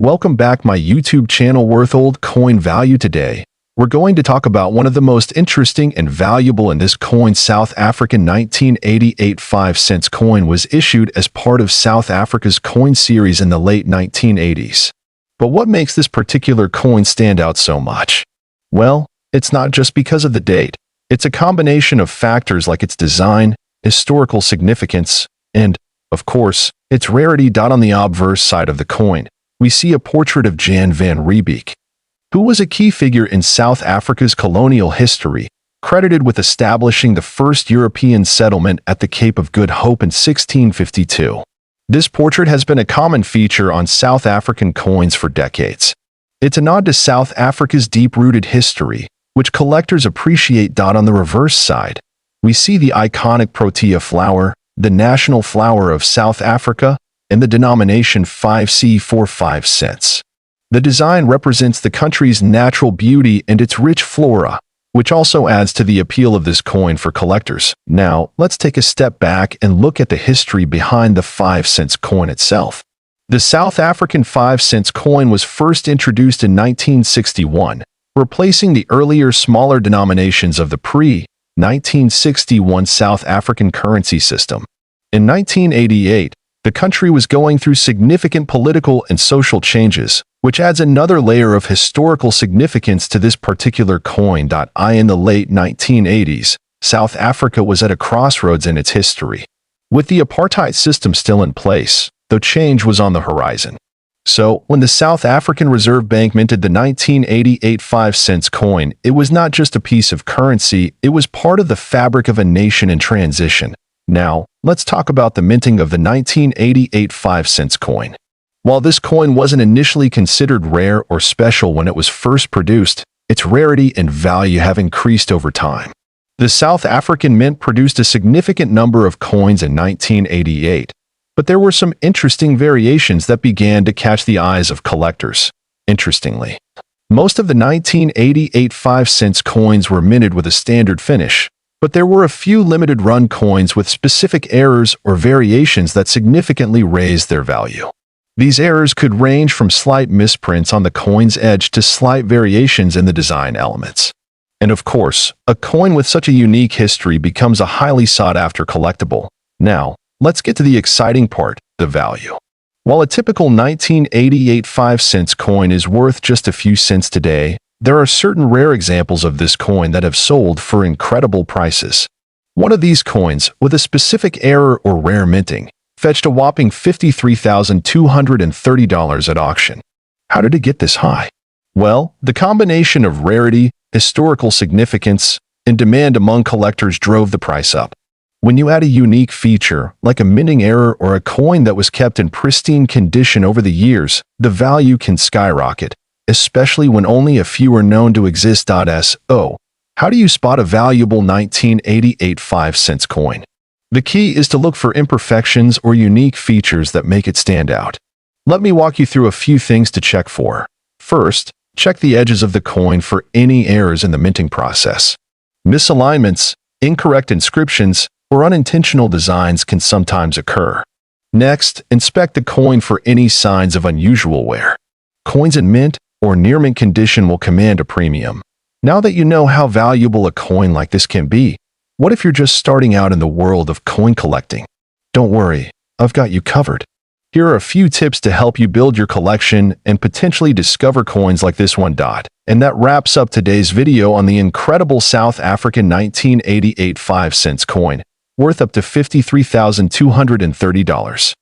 Welcome back my YouTube channel Worth Old Coin Value. Today, we're going to talk about one of the most interesting and valuable in this coin. South African 1988 5-cent coin was issued as part of South Africa's coin series in the late 1980s. But what makes this particular coin stand out so much? Well, it's not just because of the date. It's a combination of factors like its design, historical significance, and, of course, its rarity. On the obverse side of the coin, we see a portrait of Jan van Riebeeck, who was a key figure in South Africa's colonial history, credited with establishing the first European settlement at the Cape of Good Hope in 1652. This portrait has been a common feature on South African coins for decades. It's a nod to South Africa's deep-rooted history, which collectors appreciate. On the reverse side, we see the iconic protea flower, the national flower of South Africa, and the denomination 5C for 5 cents. The design represents the country's natural beauty and its rich flora, which also adds to the appeal of this coin for collectors. Now, let's take a step back and look at the history behind the 5-cent coin itself. The South African 5-cent coin was first introduced in 1961, replacing the earlier smaller denominations of the pre-1961 South African currency system. In 1988, the country was going through significant political and social changes, which adds another layer of historical significance to this particular coin. In the late 1980s, South Africa was at a crossroads in its history. With the apartheid system still in place, though change was on the horizon. So, when the South African Reserve Bank minted the 1988 5-cent coin, it was not just a piece of currency, it was part of the fabric of a nation in transition. Now, let's talk about the minting of the 1988 5-cent coin. While this coin wasn't initially considered rare or special when it was first produced, its rarity and value have increased over time. The South African Mint produced a significant number of coins in 1988, but there were some interesting variations that began to catch the eyes of collectors. Interestingly, most of the 1988 5-cent coins were minted with a standard finish, but there were a few limited-run coins with specific errors or variations that significantly raised their value. These errors could range from slight misprints on the coin's edge to slight variations in the design elements. And of course, a coin with such a unique history becomes a highly sought-after collectible. Now, let's get to the exciting part, the value. While a typical 1988 5-cent coin is worth just a few cents today, there are certain rare examples of this coin that have sold for incredible prices. One of these coins, with a specific error or rare minting, fetched a whopping $53,230 at auction. How did it get this high? Well, the combination of rarity, historical significance, and demand among collectors drove the price up. When you add a unique feature, like a minting error or a coin that was kept in pristine condition over the years, the value can skyrocket, especially when only a few are known to exist. So, how do you spot a valuable 1988 5-cent coin? The key is to look for imperfections or unique features that make it stand out. Let me walk you through a few things to check for. First, check the edges of the coin for any errors in the minting process. Misalignments, incorrect inscriptions, or unintentional designs can sometimes occur. Next, inspect the coin for any signs of unusual wear. Coins in mint or near mint condition will command a premium. Now that you know how valuable a coin like this can be, what if you're just starting out in the world of coin collecting? Don't worry, I've got you covered. Here are a few tips to help you build your collection and potentially discover coins like this one. And that wraps up today's video on the incredible South African 1988 5-cent coin, worth up to $53,230.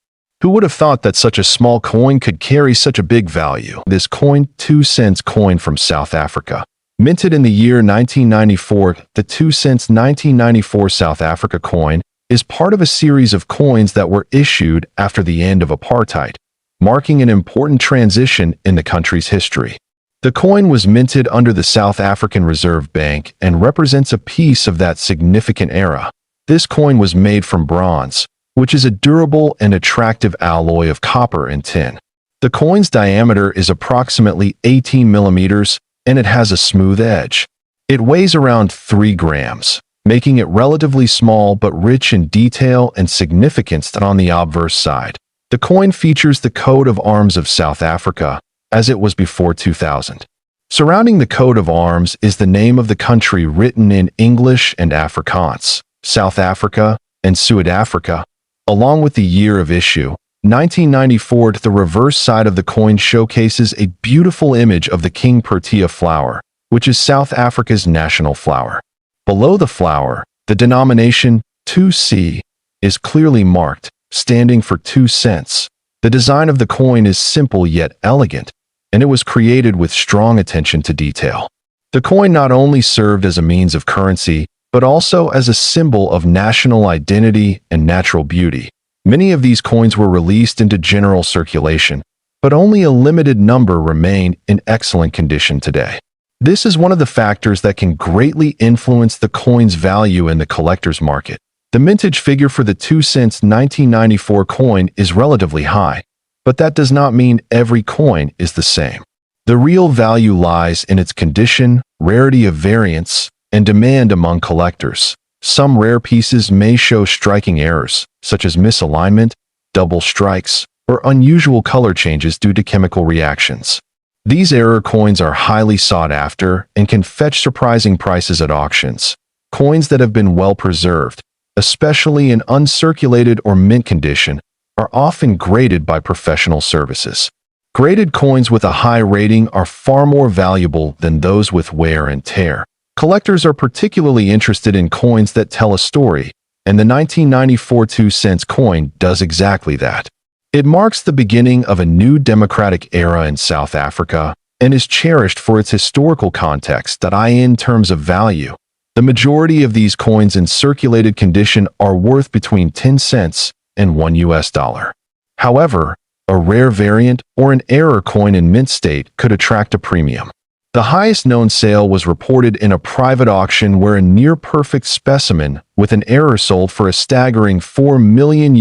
Who would have thought that such a small coin could carry such a big value? This coin, 2-cent coin from South Africa. Minted in the year 1994, the 2-cent 1994 South Africa coin is part of a series of coins that were issued after the end of apartheid, marking an important transition in the country's history. The coin was minted under the South African Reserve Bank and represents a piece of that significant era. This coin was made from bronze, which is a durable and attractive alloy of copper and tin. The coin's diameter is approximately 18 millimeters, and it has a smooth edge. It weighs around 3 grams, making it relatively small but rich in detail and significance. On the obverse side, the coin features the coat of arms of South Africa, as it was before 2000. Surrounding the coat of arms is the name of the country written in English and Afrikaans, South Africa and Suid-Afrika, along with the year of issue, 1994. The reverse side of the coin showcases a beautiful image of the King Protea flower, which is South Africa's national flower. Below the flower, the denomination 2C is clearly marked, standing for 2 cents. The design of the coin is simple yet elegant, and it was created with strong attention to detail. The coin not only served as a means of currency, but also as a symbol of national identity and natural beauty. Many of these coins were released into general circulation, but only a limited number remain in excellent condition today. This is one of the factors that can greatly influence the coin's value in the collector's market. The mintage figure for the 2 cents 1994 coin is relatively high, but that does not mean every coin is the same. The real value lies in its condition, rarity of variants, and demand among collectors. Some rare pieces may show striking errors, such as misalignment, double strikes, or unusual color changes due to chemical reactions. These error coins are highly sought after and can fetch surprising prices at auctions. Coins that have been well preserved, especially in uncirculated or mint condition, are often graded by professional services. Graded coins with a high rating are far more valuable than those with wear and tear. Collectors are particularly interested in coins that tell a story, and the 1994 2 cents coin does exactly that. It marks the beginning of a new democratic era in South Africa and is cherished for its historical context. In terms of value, the majority of these coins in circulated condition are worth between 10 cents and $1. However, a rare variant or an error coin in mint state could attract a premium. The highest known sale was reported in a private auction where a near-perfect specimen with an error sold for a staggering $4 million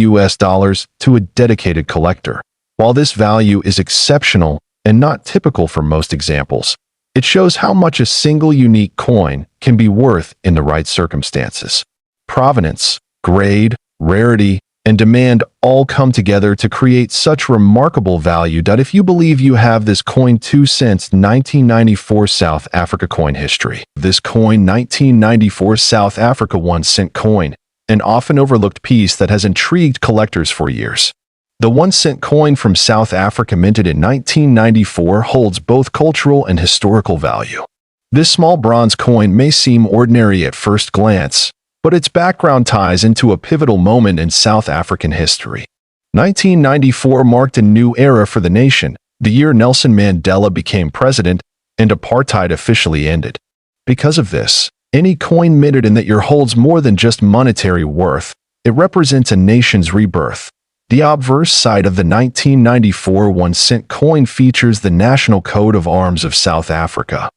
to a dedicated collector. While this value is exceptional and not typical for most examples, it shows how much a single unique coin can be worth in the right circumstances. Provenance, grade, rarity, and demand all come together to create such remarkable value that if you believe you have this coin 2 cents 1994 South Africa coin history. This coin 1994 South Africa 1 cent coin, an often overlooked piece that has intrigued collectors for years. The 1 cent coin from South Africa minted in 1994 holds both cultural and historical value. This small bronze coin may seem ordinary at first glance, but its background ties into a pivotal moment in South African history. 1994 marked a new era for the nation, the year Nelson Mandela became president and apartheid officially ended. Because of this, any coin minted in that year holds more than just monetary worth. It represents a nation's rebirth. The obverse side of the 1994 1 cent coin features the national coat of arms of South Africa.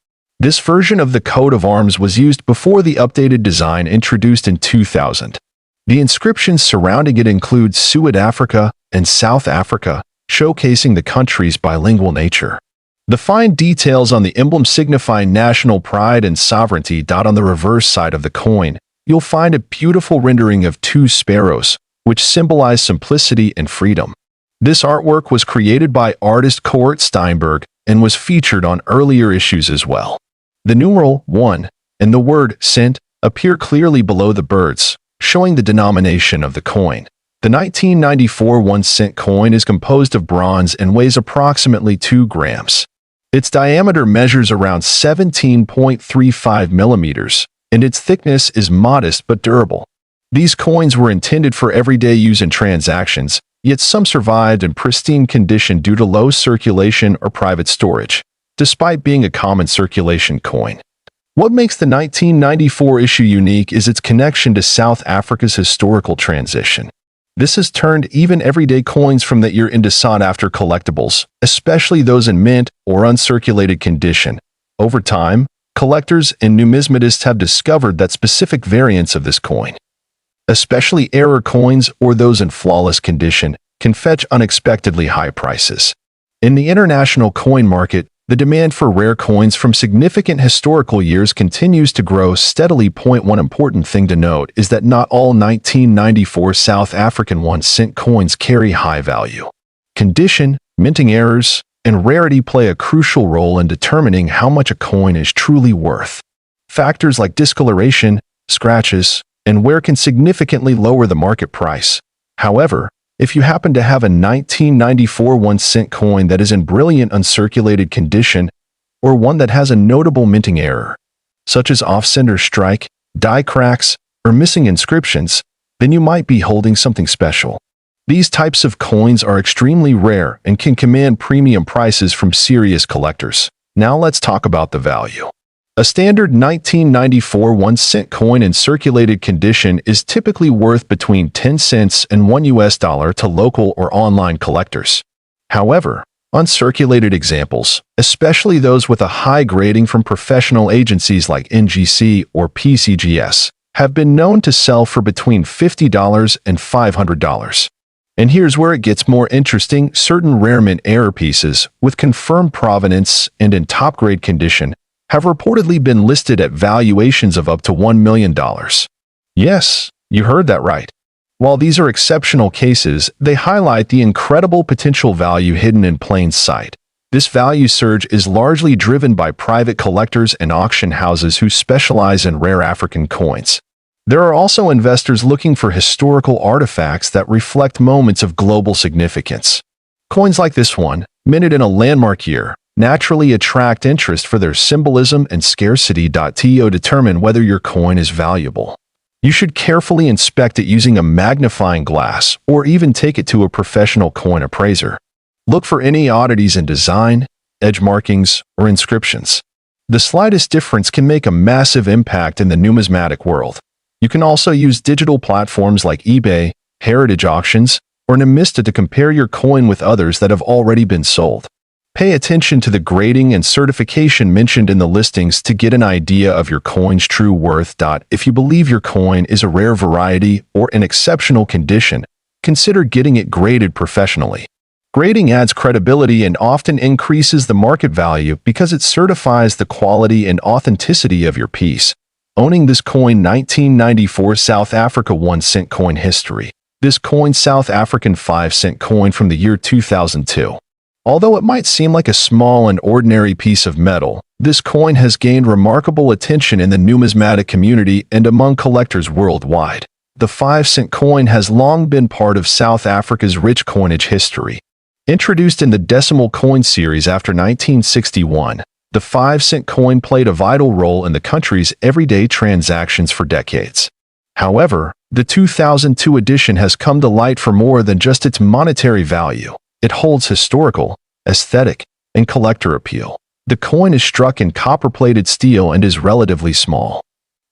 This version of the coat of arms was used before the updated design introduced in 2000. The inscriptions surrounding it include Suid-Afrika and South Africa, showcasing the country's bilingual nature. The fine details on the emblem signify national pride and sovereignty. On the reverse side of the coin, you'll find a beautiful rendering of 2 sparrows, which symbolize simplicity and freedom. This artwork was created by artist Court Steinberg and was featured on earlier issues as well. The numeral 1 and the word cent appear clearly below the birds, showing the denomination of the coin. The 1994 1 cent coin is composed of bronze and weighs approximately 2 grams. Its diameter measures around 17.35 millimeters, and its thickness is modest but durable. These coins were intended for everyday use in transactions, yet some survived in pristine condition due to low circulation or private storage, despite being a common circulation coin. What makes the 1994 issue unique is its connection to South Africa's historical transition. This has turned even everyday coins from that year into sought-after collectibles, especially those in mint or uncirculated condition. Over time, collectors and numismatists have discovered that specific variants of this coin, especially error coins or those in flawless condition, can fetch unexpectedly high prices. In the international coin market, the demand for rare coins from significant historical years continues to grow steadily. One important thing to note is that not all 1994 South African 1 cent coins carry high value. Condition, minting errors, and rarity play a crucial role in determining how much a coin is truly worth. Factors like discoloration, scratches, and wear can significantly lower the market price. However, if you happen to have a 1994 1-cent coin that is in brilliant uncirculated condition, or one that has a notable minting error, such as off-center strike, die cracks, or missing inscriptions, then you might be holding something special. These types of coins are extremely rare and can command premium prices from serious collectors. Now let's talk about the value. A standard 1994 1-cent coin in circulated condition is typically worth between 10 cents and $1 to local or online collectors. However, uncirculated examples, especially those with a high grading from professional agencies like NGC or PCGS, have been known to sell for between $50 and $500. And here's where it gets more interesting: certain rare mint error pieces, with confirmed provenance and in top-grade condition, have reportedly been listed at valuations of up to $1 million. Yes, you heard that right. While these are exceptional cases, they highlight the incredible potential value hidden in plain sight. This value surge is largely driven by private collectors and auction houses who specialize in rare African coins. There are also investors looking for historical artifacts that reflect moments of global significance. Coins like this one, minted in a landmark year, naturally attract interest for their symbolism and scarcity. To determine whether your coin is valuable, you should carefully inspect it using a magnifying glass or even take it to a professional coin appraiser. Look for any oddities in design, edge markings, or inscriptions. The slightest difference can make a massive impact in the numismatic world. You can also use digital platforms like eBay, heritage auctions, or Numismatic to compare your coin with others that have already been sold. Pay attention to the grading and certification mentioned in the listings to get an idea of your coin's true worth. If you believe your coin is a rare variety or in exceptional condition, consider getting it graded professionally. Grading adds credibility and often increases the market value because it certifies the quality and authenticity of your piece. Owning this coin: 1994 South Africa 1-cent coin history. This coin, South African 5-cent coin from the year 2002. Although it might seem like a small and ordinary piece of metal, this coin has gained remarkable attention in the numismatic community and among collectors worldwide. The 5-cent coin has long been part of South Africa's rich coinage history. Introduced in the decimal coin series after 1961, the 5-cent coin played a vital role in the country's everyday transactions for decades. However, the 2002 edition has come to light for more than just its monetary value. It holds historical, aesthetic, and collector appeal. The coin is struck in copper-plated steel and is relatively small,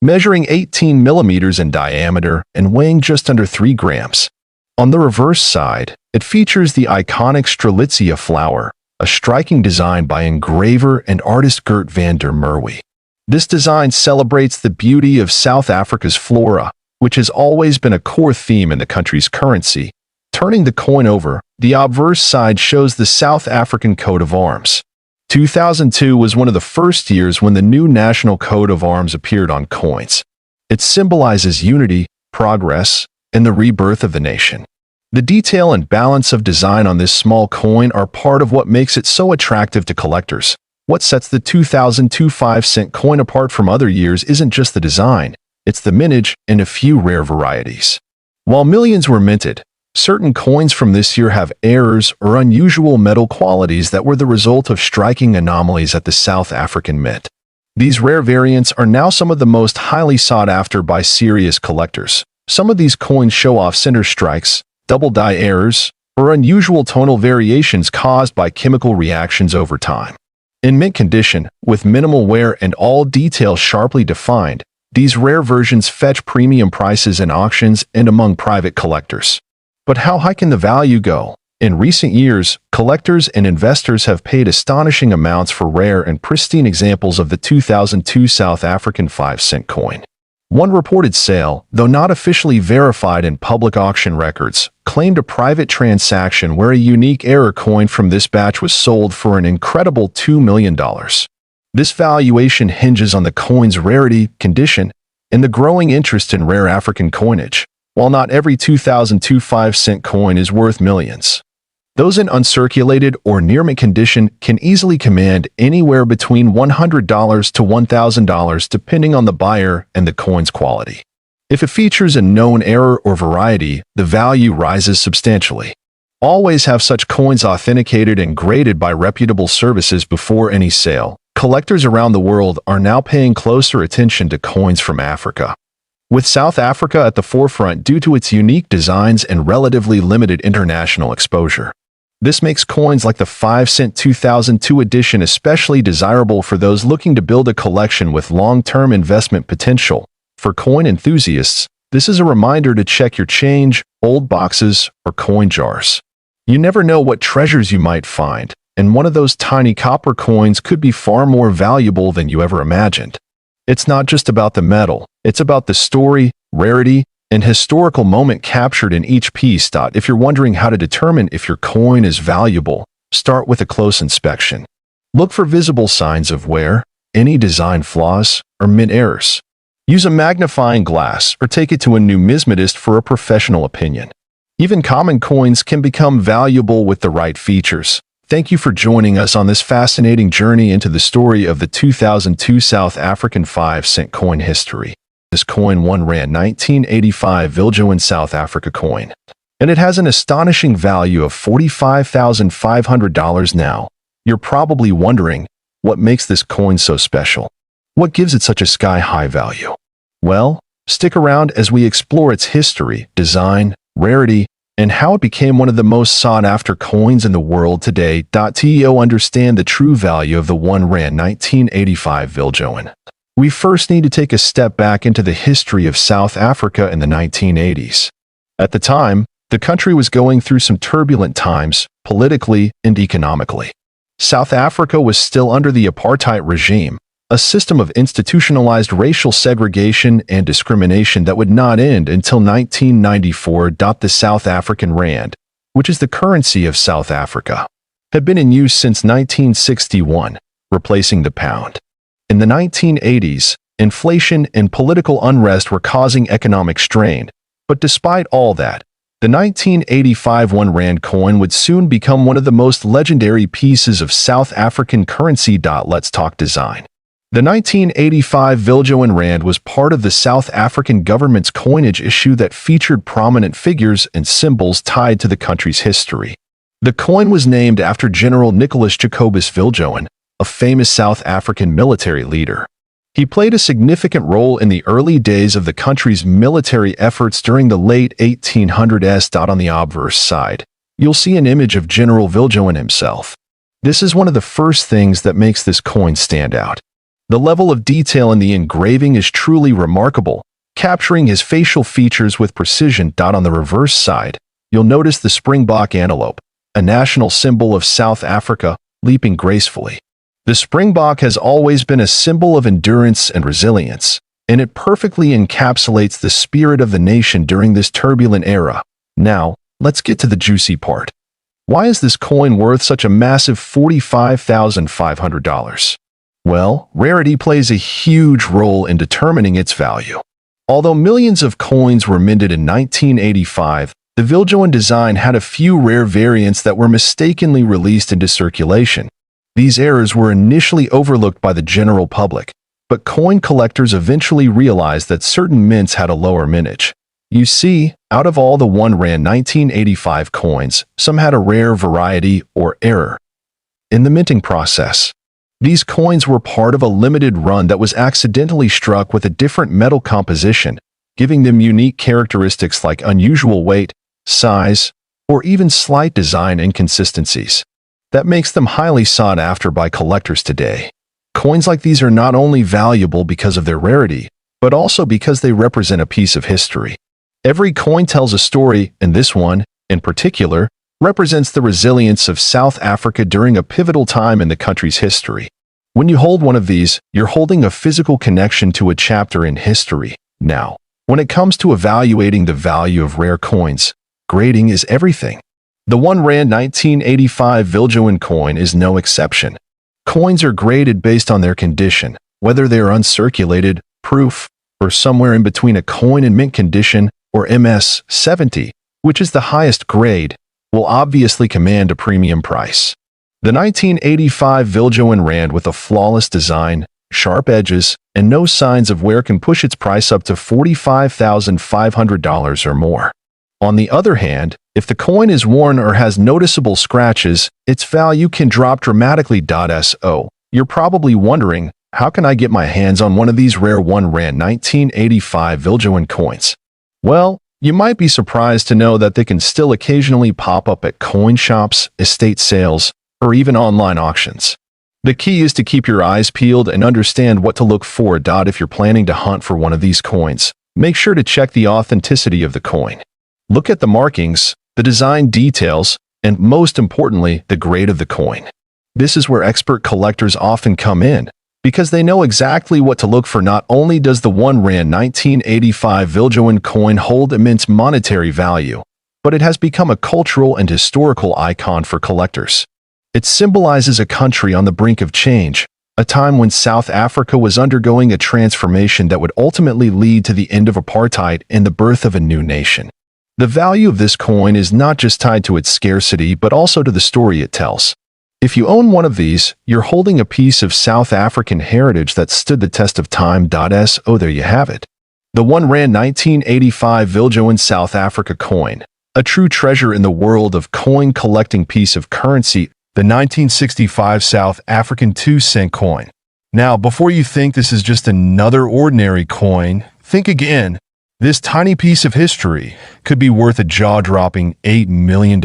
measuring 18 millimeters in diameter and weighing just under 3 grams. On the reverse side, it features the iconic Strelitzia flower, a striking design by engraver and artist Gert van der Merwe. This design celebrates the beauty of South Africa's flora, which has always been a core theme in the country's currency. Turning the coin over, the obverse side shows the South African coat of arms. 2002 was one of the first years when the new national coat of arms appeared on coins. It symbolizes unity, progress, and the rebirth of the nation. The detail and balance of design on this small coin are part of what makes it so attractive to collectors. What sets the 2002 5-cent coin apart from other years isn't just the design, it's the mintage and a few rare varieties. While millions were minted, certain coins from this year have errors or unusual metal qualities that were the result of striking anomalies at the South African Mint. These rare variants are now some of the most highly sought after by serious collectors. Some of these coins show off-center strikes, double die errors, or unusual tonal variations caused by chemical reactions over time. In mint condition, with minimal wear and all details sharply defined, these rare versions fetch premium prices in auctions and among private collectors. But how high can the value go? In recent years, collectors and investors have paid astonishing amounts for rare and pristine examples of the 2002 South African 5-cent coin. One reported sale, though not officially verified in public auction records, claimed a private transaction where a unique error coin from this batch was sold for an incredible $2 million. This valuation hinges on the coin's rarity, condition, and the growing interest in rare African coinage. While not every 2002 5-cent coin is worth millions, Those in uncirculated or near mint condition can easily command anywhere between $100 to $1,000 depending on the buyer and the coin's quality. If it features a known error or variety, the value rises substantially. Always have such coins authenticated and graded by reputable services before any sale. Collectors around the world are now paying closer attention to coins from Africa, with South Africa at the forefront due to its unique designs and relatively limited international exposure. This makes coins like the 5-cent 2002 edition especially desirable for those looking to build a collection with long-term investment potential. For coin enthusiasts, this is a reminder to check your change, old boxes, or coin jars. You never know what treasures you might find, and one of those tiny copper coins could be far more valuable than you ever imagined. It's not just about the metal, it's about the story, rarity, and historical moment captured in each piece. If you're wondering how to determine if your coin is valuable, start with a close inspection. Look for visible signs of wear, any design flaws, or mint errors. Use a magnifying glass or take it to a numismatist for a professional opinion. Even common coins can become valuable with the right features. Thank you for joining us on this fascinating journey into the story of the 2002 South African 5-cent coin history. This coin 1 Rand 1985 Viljoen South Africa coin, and it has an astonishing value of $45,500 now. You're probably wondering, what makes this coin so special? What gives it such a sky-high value? Well, stick around as we explore its history, design, rarity, and how it became one of the most sought-after coins in the world today. To understand the true value of the 1 Rand 1985 Viljoen, we first need to take a step back into the history of South Africa in the 1980s. At the time, the country was going through some turbulent times, politically and economically. South Africa was still under the apartheid regime, a system of institutionalized racial segregation and discrimination that would not end until 1994. The South African rand, which is the currency of South Africa, had been in use since 1961, replacing the pound. In the 1980s, inflation and political unrest were causing economic strain, but despite all that, the 1985 1 Rand coin would soon become one of the most legendary pieces of South African currency. Let's talk design. The 1985 Viljoen Rand was part of the South African government's coinage issue that featured prominent figures and symbols tied to the country's history. The coin was named after General Nicholas Jacobus Viljoen, a famous South African military leader. He played a significant role in the early days of the country's military efforts during the late 1800s. On the obverse side, you'll see an image of General Viljoen himself. This is one of the first things that makes this coin stand out. The level of detail in the engraving is truly remarkable, capturing his facial features with precision. On the reverse side, you'll notice the springbok antelope, a national symbol of South Africa, leaping gracefully. The springbok has always been a symbol of endurance and resilience, and it perfectly encapsulates the spirit of the nation during this turbulent era. Now, let's get to the juicy part. Why is this coin worth such a massive $45,500? Well, rarity plays a huge role in determining its value. Although millions of coins were minted in 1985, the Viljoen design had a few rare variants that were mistakenly released into circulation. These errors were initially overlooked by the general public, but coin collectors eventually realized that certain mints had a lower mintage. You see, out of all the 1 Rand 1985 coins, some had a rare variety or error in the minting process. These coins were part of a limited run that was accidentally struck with a different metal composition, giving them unique characteristics like unusual weight, size, or even slight design inconsistencies. That makes them highly sought after by collectors today. Coins like these are not only valuable because of their rarity, but also because they represent a piece of history. Every coin tells a story, and this one, in particular, represents the resilience of South Africa during a pivotal time in the country's history. When you hold one of these, you're holding a physical connection to a chapter in history. Now, when it comes to evaluating the value of rare coins, grading is everything. The 1 Rand 1985 Viljoen coin is no exception. Coins are graded based on their condition, whether they are uncirculated, proof, or somewhere in between a coin in mint condition or MS 70, which is the highest grade. will obviously command a premium price. The 1985 Viljoen Rand with a flawless design, sharp edges, and no signs of wear can push its price up to $45,500 or more. On the other hand, if the coin is worn or has noticeable scratches, its value can drop dramatically. So, you're probably wondering, how can I get my hands on one of these rare 1 Rand 1985 Viljoen coins? Well, you might be surprised to know that they can still occasionally pop up at coin shops, estate sales, or even online auctions. The key is to keep your eyes peeled and understand what to look for. If you're planning to hunt for one of these coins, make sure to check the authenticity of the coin. Look at the markings, the design details, and most importantly, the grade of the coin. This is where expert collectors often come in, because they know exactly what to look for. Not only does the 1 Rand 1985 Viljoen coin hold immense monetary value, but it has become a cultural and historical icon for collectors. It symbolizes a country on the brink of change, a time when South Africa was undergoing a transformation that would ultimately lead to the end of apartheid and the birth of a new nation. The value of this coin is not just tied to its scarcity but also to the story it tells. If you own one of these, you're holding a piece of South African heritage that stood the test of time. So there you have it. The 1 Rand 1985 Viljoen South Africa coin, a true treasure in the world of coin collecting piece of currency, the 1965 South African 2-cent coin. Now, before you think this is just another ordinary coin, think again. This tiny piece of history could be worth a jaw-dropping $8 million.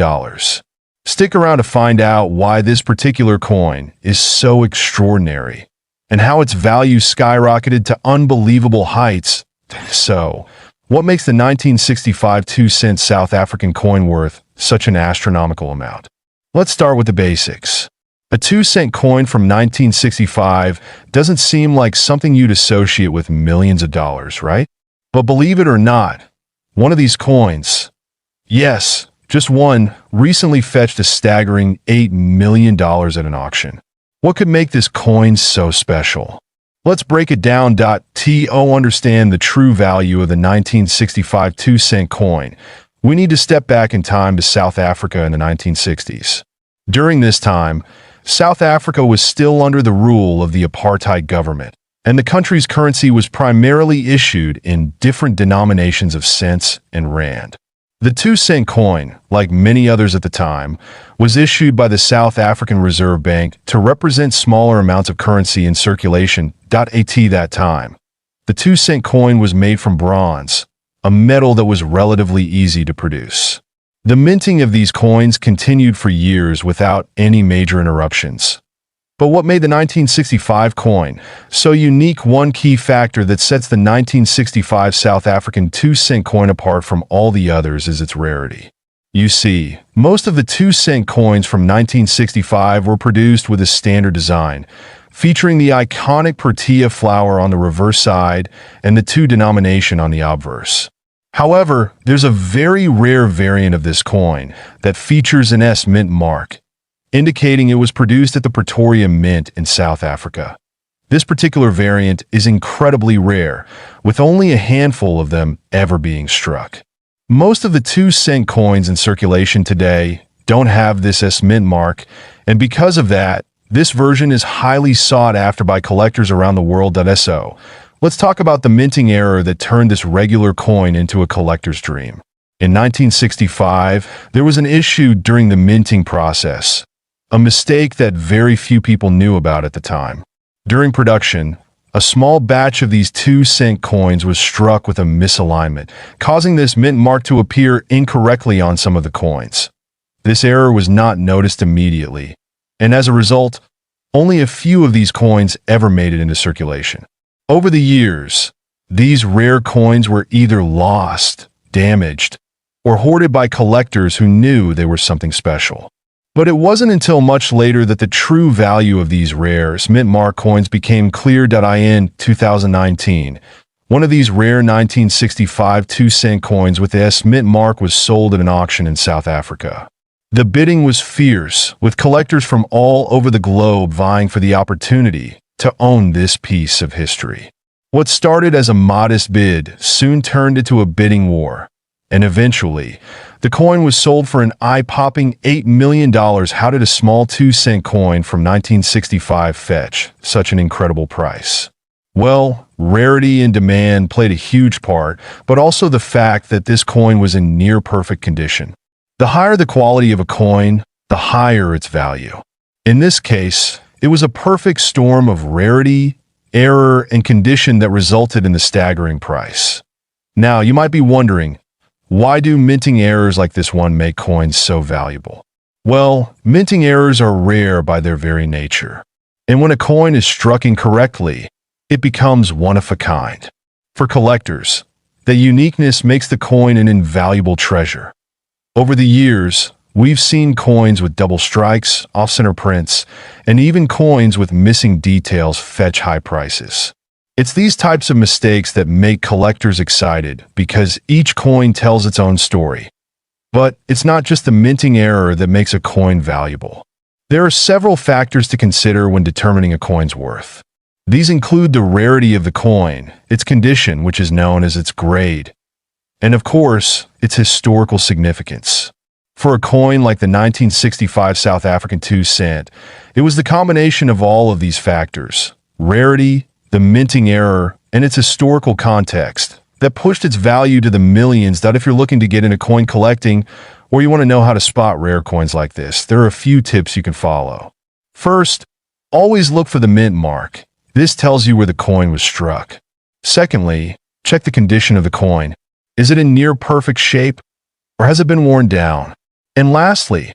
Stick around to find out why this particular coin is so extraordinary and how its value skyrocketed to unbelievable heights. So, what makes the 1965 2-cent South African coin worth such an astronomical amount? Let's start with the basics. A 2-cent coin from 1965 doesn't seem like something you'd associate with millions of dollars, right? But believe it or not, one of these coins, yes, just one, recently fetched a staggering $8 million at an auction. What could make this coin so special? Let's break it down. To understand the true value of the 1965 2-cent coin, we need to step back in time to South Africa in the 1960s. During this time, South Africa was still under the rule of the apartheid government, and the country's currency was primarily issued in different denominations of cents and rand. The 2-cent coin, like many others at the time, was issued by the South African Reserve Bank to represent smaller amounts of currency in circulation. At that time, the 2-cent coin was made from bronze, a metal that was relatively easy to produce. The minting of these coins continued for years without any major interruptions. But what made the 1965 coin so unique? One key factor that sets the 1965 South African 2-cent coin apart from all the others is its rarity. You see, most of the 2-cent coins from 1965 were produced with a standard design, featuring the iconic protea flower on the reverse side and the 2 denomination on the obverse. However, there's a very rare variant of this coin that features an S mint mark, indicating it was produced at the Pretoria Mint in South Africa. This particular variant is incredibly rare, with only a handful of them ever being struck. Most of the 2-cent coins in circulation today don't have this S mint mark, and because of that, this version is highly sought after by collectors around the world. So, let's talk about the minting error that turned this regular coin into a collector's dream. In 1965, there was an issue during the minting process, a mistake that very few people knew about at the time. During production, a small batch of these 2-cent coins was struck with a misalignment, causing this mint mark to appear incorrectly on some of the coins. This error was not noticed immediately, and as a result, only a few of these coins ever made it into circulation. Over the years, these rare coins were either lost, damaged, or hoarded by collectors who knew they were something special. But it wasn't until much later that the true value of these rare mint mark coins became clear. In 2019, one of these rare 1965 2-cent coins with the S mint mark was sold at an auction in South Africa. The bidding was fierce, with collectors from all over the globe vying for the opportunity to own this piece of history. What started as a modest bid soon turned into a bidding war, and eventually, The coin was sold for an eye-popping $8 million. How did a small 2-cent coin from 1965 fetch such an incredible price? Well, rarity and demand played a huge part, but also the fact that this coin was in near-perfect condition. The higher the quality of a coin, the higher its value. In this case, it was a perfect storm of rarity, error, and condition that resulted in the staggering price. Now, you might be wondering, why do minting errors like this one make coins so valuable? Well, minting errors are rare by their very nature. And when a coin is struck incorrectly, it becomes one of a kind. For collectors, the uniqueness makes the coin an invaluable treasure. Over the years, we've seen coins with double strikes, off-center prints, and even coins with missing details fetch high prices. It's these types of mistakes that make collectors excited because each coin tells its own story. But it's not just the minting error that makes a coin valuable. There are several factors to consider when determining a coin's worth. These include the rarity of the coin, its condition, which is known as its grade, and of course, its historical significance. For a coin like the 1965 South African 2-cent, it was the combination of all of these factors, rarity, the minting error, and its historical context, that pushed its value to the millions. That if you're looking to get into coin collecting, or you want to know how to spot rare coins like this, there are a few tips you can follow. First, always look for the mint mark. This tells you where the coin was struck. Secondly, check the condition of the coin. Is it in near perfect shape, or has it been worn down? And lastly,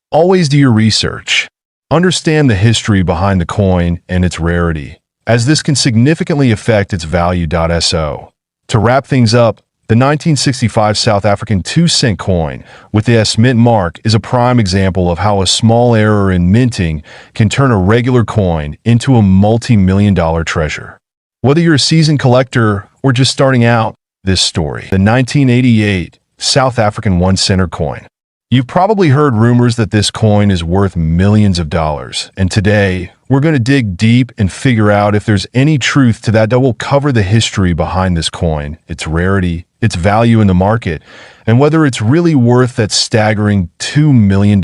always do your research. Understand the history behind the coin and its rarity, as this can significantly affect its value. So, to wrap things up, the 1965 South African 2-cent coin with the S mint mark is a prime example of how a small error in minting can turn a regular coin into a multi-million-dollar treasure. Whether you're a seasoned collector or just starting out, this story, the 1988 South African 1-center coin. You've probably heard rumors that this coin is worth millions of dollars, and today, we're going to dig deep and figure out if there's any truth to that. Will cover the history behind this coin, its rarity, its value in the market, and whether it's really worth that staggering $2 million.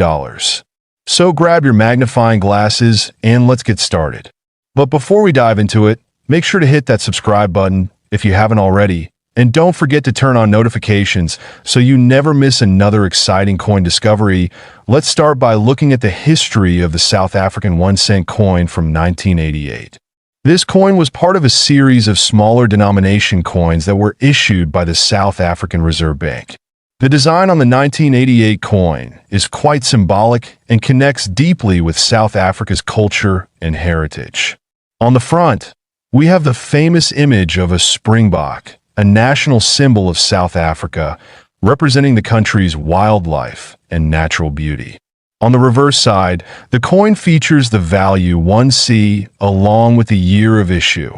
So grab your magnifying glasses and let's get started. But before we dive into it, make sure to hit that subscribe button if you haven't already. And don't forget to turn on notifications so you never miss another exciting coin discovery. Let's start by looking at the history of the South African 1-cent coin from 1988. This coin was part of a series of smaller denomination coins that were issued by the South African Reserve Bank. The design on the 1988 coin is quite symbolic and connects deeply with South Africa's culture and heritage. On the front, we have the famous image of a springbok, a national symbol of South Africa, representing the country's wildlife and natural beauty. On the reverse side, the coin features the value 1C along with the year of issue.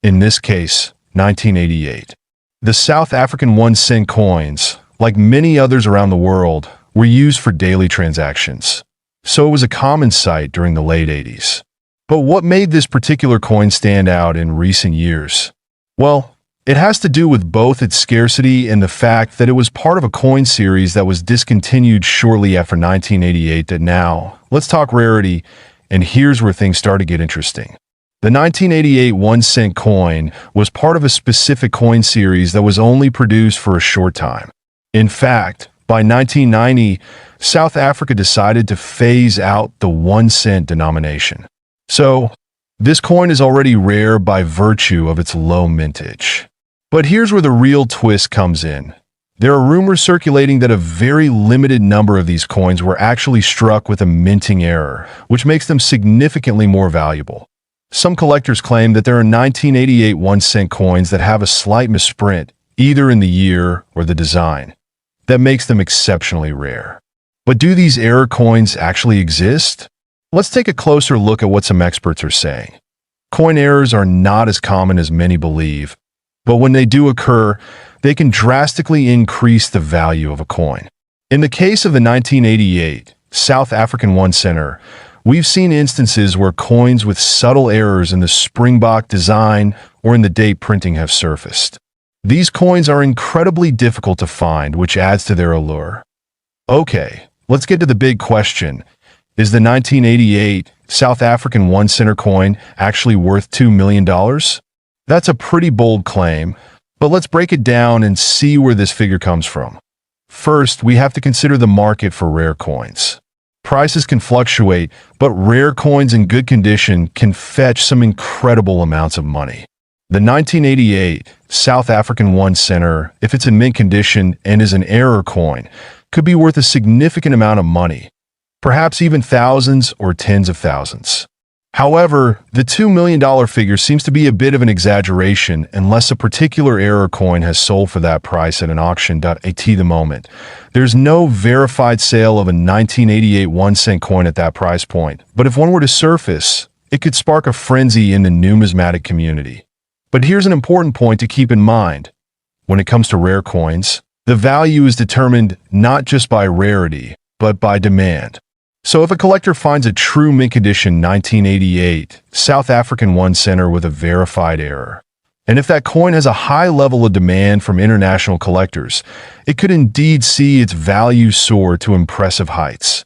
In this case, 1988. The South African 1-cent coins, like many others around the world, were used for daily transactions. So it was a common sight during the late 80s. But what made this particular coin stand out in recent years? Well, it has to do with both its scarcity and the fact that it was part of a coin series that was discontinued shortly after 1988. Now, let's talk rarity, and here's where things start to get interesting. The 1988 1-cent coin was part of a specific coin series that was only produced for a short time. In fact, by 1990, South Africa decided to phase out the 1-cent denomination. So, this coin is already rare by virtue of its low mintage. But here's where the real twist comes in. There are rumors circulating that a very limited number of these coins were actually struck with a minting error, which makes them significantly more valuable. Some collectors claim that there are 1988 1-cent coins that have a slight misprint, either in the year or the design, that makes them exceptionally rare. But do these error coins actually exist? Let's take a closer look at what some experts are saying. Coin errors are not as common as many believe, but when they do occur, they can drastically increase the value of a coin. In the case of the 1988 South African 1-center, we've seen instances where coins with subtle errors in the springbok design or in the date printing have surfaced. These coins are incredibly difficult to find, which adds to their allure. Okay, let's get to the big question. Is the 1988 South African 1 center coin actually worth $2 million? That's a pretty bold claim, but let's break it down and see where this figure comes from. First, we have to consider the market for rare coins. Prices can fluctuate, but rare coins in good condition can fetch some incredible amounts of money. The 1988 South African 1 center, if it's in mint condition and is an error coin, could be worth a significant amount of money, perhaps even thousands or tens of thousands. However, the $2 million figure seems to be a bit of an exaggeration unless a particular error coin has sold for that price at an auction. At the moment, there's no verified sale of a 1988 1-cent coin at that price point, but if one were to surface, it could spark a frenzy in the numismatic community. But here's an important point to keep in mind. When it comes to rare coins, the value is determined not just by rarity, but by demand. So if a collector finds a true mint condition 1988 South African 1 center with a verified error, and if that coin has a high level of demand from international collectors, it could indeed see its value soar to impressive heights.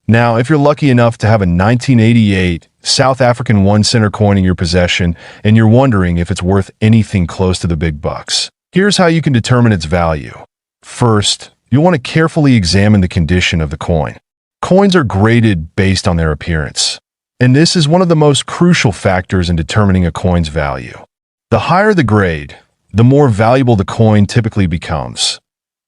Now, if you're lucky enough to have a 1988 South African 1 center coin in your possession and you're wondering if it's worth anything close to the big bucks, here's how you can determine its value. First, you'll want to carefully examine the condition of the coin. Coins are graded based on their appearance, and this is one of the most crucial factors in determining a coin's value. The higher the grade, the more valuable the coin typically becomes.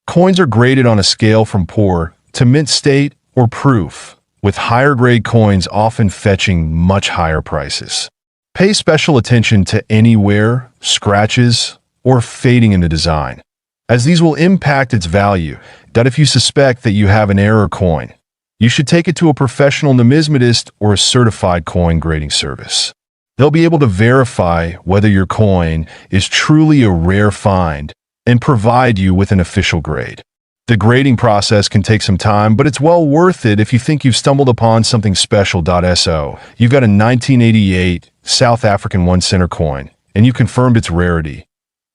Coins are graded on a scale from poor to mint state or proof, with higher grade coins often fetching much higher prices. Pay special attention to any wear, scratches, or fading in the design, as these will impact its value. If you suspect that you have an error coin, you should take it to a professional numismatist or a certified coin grading service. They'll be able to verify whether your coin is truly a rare find and provide you with an official grade. The grading process can take some time, but it's well worth it if you think you've stumbled upon something special. So, you've got a 1988 South African 1 center coin, and you confirmed its rarity.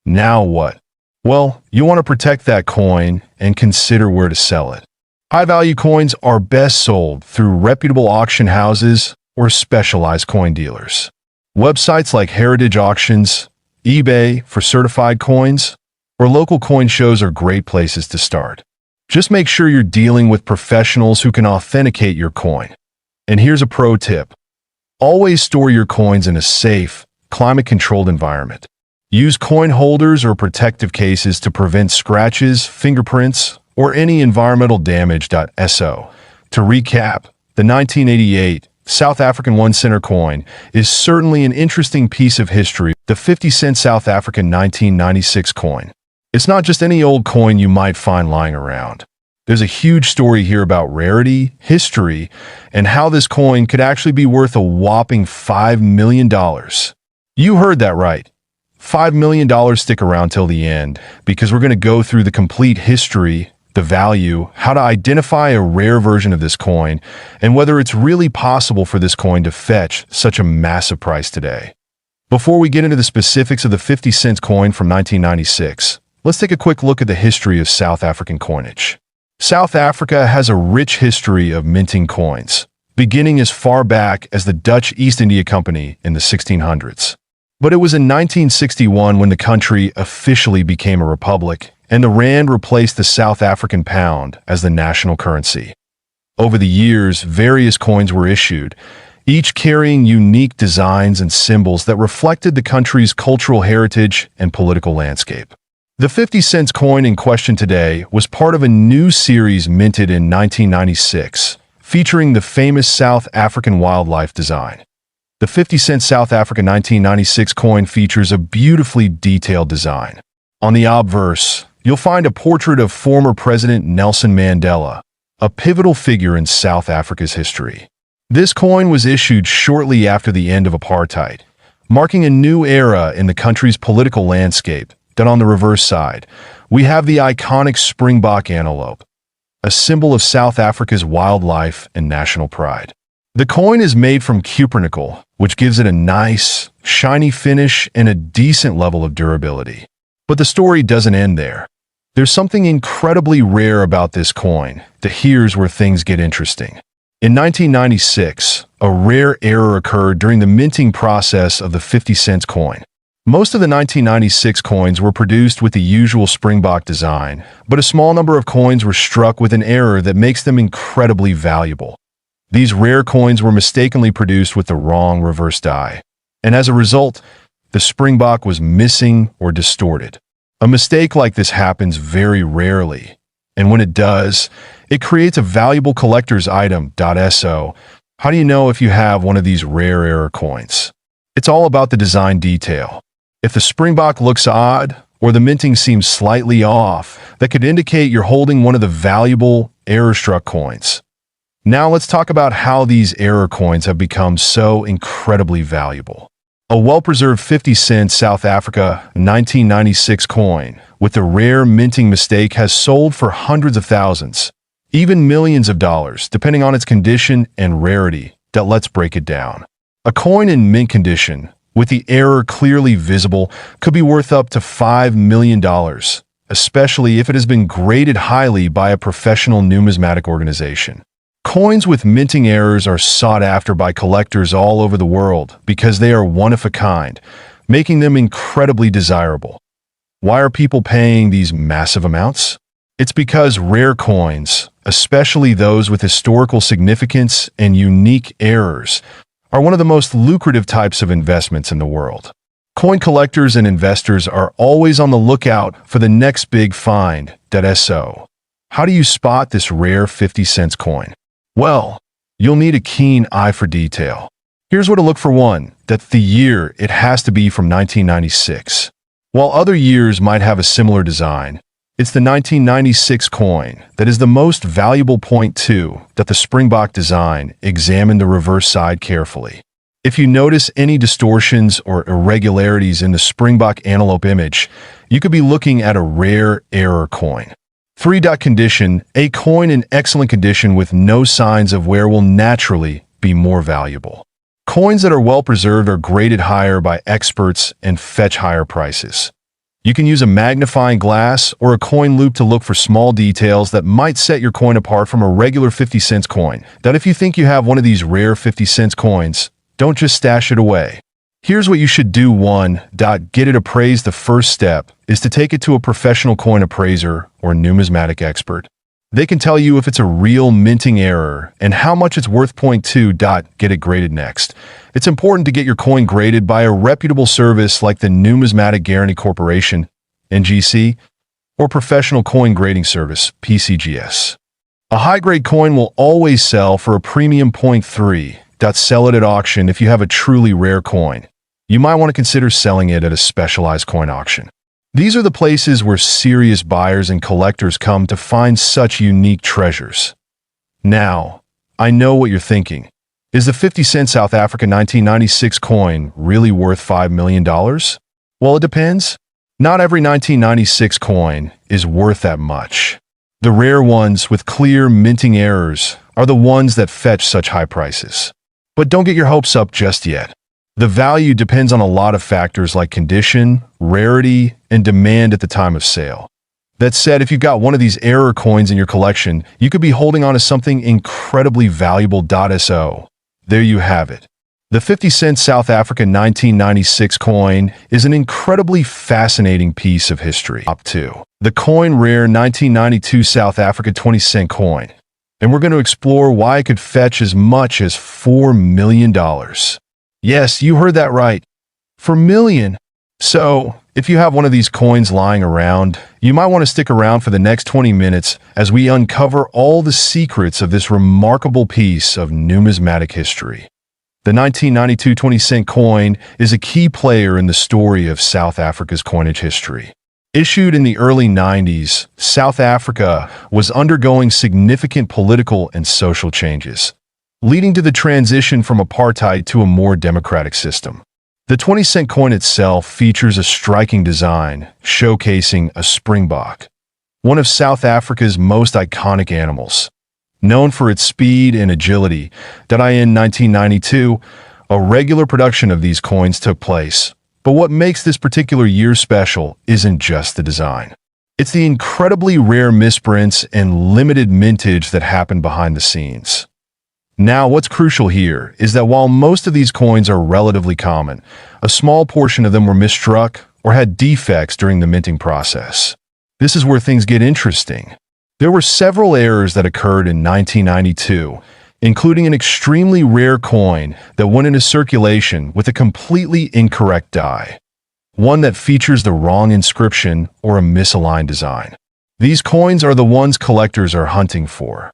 Now what? Well, you want to protect that coin and consider where to sell it. High-value coins are best sold through reputable auction houses or specialized coin dealers. Websites like Heritage Auctions, eBay for certified coins, or local coin shows are great places to start. Just make sure you're dealing with professionals who can authenticate your coin. And here's a pro tip. Always store your coins in a safe, climate-controlled environment. Use coin holders or protective cases to prevent scratches, fingerprints, or any environmental damage. To recap, the 1988 South African 1 center coin is certainly an interesting piece of history. The 50-cent South African 1996 coin. It's not just any old coin you might find lying around. There's a huge story here about rarity, history, and how this coin could actually be worth a whopping $5 million. You heard that right. $5 million. Stick around till the end, because we're going to go through the complete history, the value, how to identify a rare version of this coin, and whether it's really possible for this coin to fetch such a massive price today. Before we get into the specifics of the 50-cent coin from 1996, let's take a quick look at the history of South African coinage. South Africa has a rich history of minting coins, beginning as far back as the Dutch East India Company in the 1600s. But it was in 1961 when the country officially became a republic, and the rand replaced the South African pound as the national currency. Over the years, various coins were issued, each carrying unique designs and symbols that reflected the country's cultural heritage and political landscape. The 50-cent coin in question today was part of a new series minted in 1996, featuring the famous South African wildlife design. The 50-cent South African 1996 coin features a beautifully detailed design. On the obverse, you'll find a portrait of former President Nelson Mandela, a pivotal figure in South Africa's history. This coin was issued shortly after the end of apartheid, marking a new era in the country's political landscape. Then on the reverse side, we have the iconic springbok antelope, a symbol of South Africa's wildlife and national pride. The coin is made from cupronickel, which gives it a nice, shiny finish and a decent level of durability. But the story doesn't end there. There's something incredibly rare about this coin. Here's where things get interesting. In 1996, a rare error occurred during the minting process of the 50-cent coin. Most of the 1996 coins were produced with the usual springbok design, but a small number of coins were struck with an error that makes them incredibly valuable. These rare coins were mistakenly produced with the wrong reverse die, and as a result, the springbok was missing or distorted. A mistake like this happens very rarely, and when it does, it creates a valuable collector's item. So, how do you know if you have one of these rare error coins? It's all about the design detail. If the springbok looks odd, or the minting seems slightly off, that could indicate you're holding one of the valuable error-struck coins. Now let's talk about how these error coins have become so incredibly valuable. A well-preserved 50-cent South Africa 1996 coin with a rare minting mistake has sold for hundreds of thousands, even millions of dollars, depending on its condition and rarity. Let's break it down. A coin in mint condition, with the error clearly visible, could be worth up to $5 million, especially if it has been graded highly by a professional numismatic organization. Coins with minting errors are sought after by collectors all over the world because they are one of a kind, making them incredibly desirable. Why are people paying these massive amounts? It's because rare coins, especially those with historical significance and unique errors, are one of the most lucrative types of investments in the world. Coin collectors and investors are always on the lookout for the next big find. So, how do you spot this rare 50-cent coin? Well, you'll need a keen eye for detail. Here's where to look for one. The year, it has to be from 1996. While other years might have a similar design, it's the 1996 coin that is the most valuable. Point 2, the springbok design. Examine the reverse side carefully. If you notice any distortions or irregularities in the springbok antelope image, you could be looking at a rare error coin. 3. Condition. A coin in excellent condition with no signs of wear will naturally be more valuable. Coins that are well preserved are graded higher by experts and fetch higher prices. You can use a magnifying glass or a coin loop to look for small details that might set your coin apart from a regular 50-cent coin. If you think you have one of these rare 50-cent coins, don't just stash it away. Here's what you should do. 1. Get it appraised. The first step is to take it to a professional coin appraiser or numismatic expert. They can tell you if it's a real minting error and how much it's worth. Point 2. Get it graded. Next, it's important to get your coin graded by a reputable service like the Numismatic Guarantee Corporation, NGC, or Professional Coin Grading Service, PCGS. A high-grade coin will always sell for a premium. Point 3. Sell it at auction. If you have a truly rare coin, you might want to consider selling it at a specialized coin auction. These are the places where serious buyers and collectors come to find such unique treasures. Now, I know what you're thinking. Is the 50-cent South Africa 1996 coin really worth $5 million? Well, it depends. Not every 1996 coin is worth that much. The rare ones with clear minting errors are the ones that fetch such high prices. But don't get your hopes up just yet. The value depends on a lot of factors like condition, rarity, and demand at the time of sale. That said, if you've got one of these error coins in your collection, you could be holding on to something incredibly valuable. So, there you have it. The 50-cent South Africa 1996 coin is an incredibly fascinating piece of history. Top 2. The coin rare 1992 South Africa 20-cent coin. And we're going to explore why it could fetch as much as $4 million. Yes, you heard that right. $4 million. So, if you have one of these coins lying around, you might want to stick around for the next 20 minutes as we uncover all the secrets of this remarkable piece of numismatic history. The 1992 20-cent coin is a key player in the story of South Africa's coinage history. Issued in the early 90s, South Africa was undergoing significant political and social changes, leading to the transition from apartheid to a more democratic system. The 20-cent coin itself features a striking design, showcasing a springbok, one of South Africa's most iconic animals. Known for its speed and agility, in 1992, a regular production of these coins took place. But what makes this particular year special isn't just the design. It's the incredibly rare misprints and limited mintage that happen behind the scenes. Now, what's crucial here is that while most of these coins are relatively common, a small portion of them were misstruck or had defects during the minting process. This is where things get interesting. There were several errors that occurred in 1992, including an extremely rare coin that went into circulation with a completely incorrect die, one that features the wrong inscription or a misaligned design. These coins are the ones collectors are hunting for.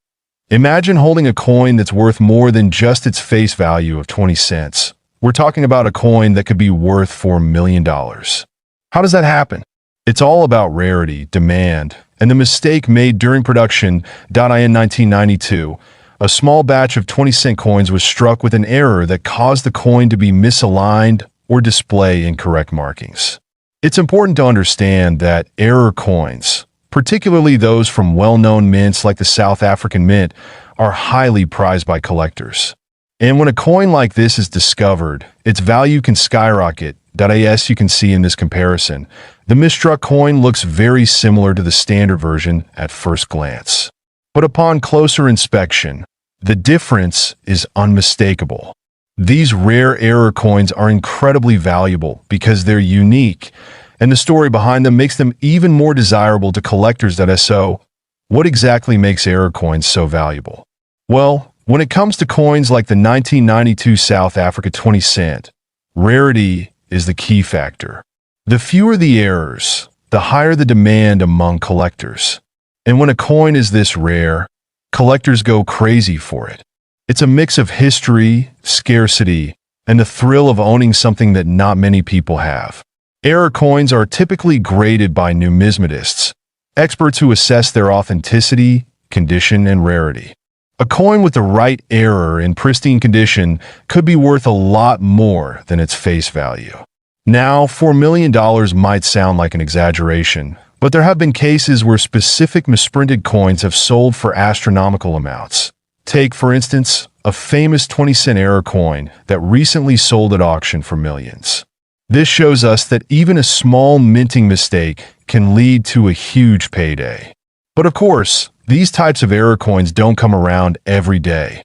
Imagine holding a coin that's worth more than just its face value of 20 cents. We're talking about a coin that could be worth $4 million. How does that happen? It's all about rarity, demand, and the mistake made during production. In 1992, a small batch of 20-cent coins was struck with an error that caused the coin to be misaligned or display incorrect markings. It's important to understand that error coins, particularly those from well-known mints like the South African Mint, are highly prized by collectors. And when a coin like this is discovered, its value can skyrocket. As you can see in this comparison, the misstruck coin looks very similar to the standard version at first glance. But upon closer inspection, the difference is unmistakable. These rare error coins are incredibly valuable because they're unique, and the story behind them makes them even more desirable to collectors. So, what exactly makes error coins so valuable? Well, when it comes to coins like the 1992 South Africa 20 cent, rarity is the key factor. The fewer the errors, the higher the demand among collectors. And when a coin is this rare, collectors go crazy for it. It's a mix of history, scarcity, and the thrill of owning something that not many people have. Error coins are typically graded by numismatists, experts who assess their authenticity, condition, and rarity. A coin with the right error in pristine condition could be worth a lot more than its face value. Now, $4 million might sound like an exaggeration, but there have been cases where specific misprinted coins have sold for astronomical amounts. Take, for instance, a famous 20-cent error coin that recently sold at auction for millions. This shows us that even a small minting mistake can lead to a huge payday. But of course, these types of error coins don't come around every day.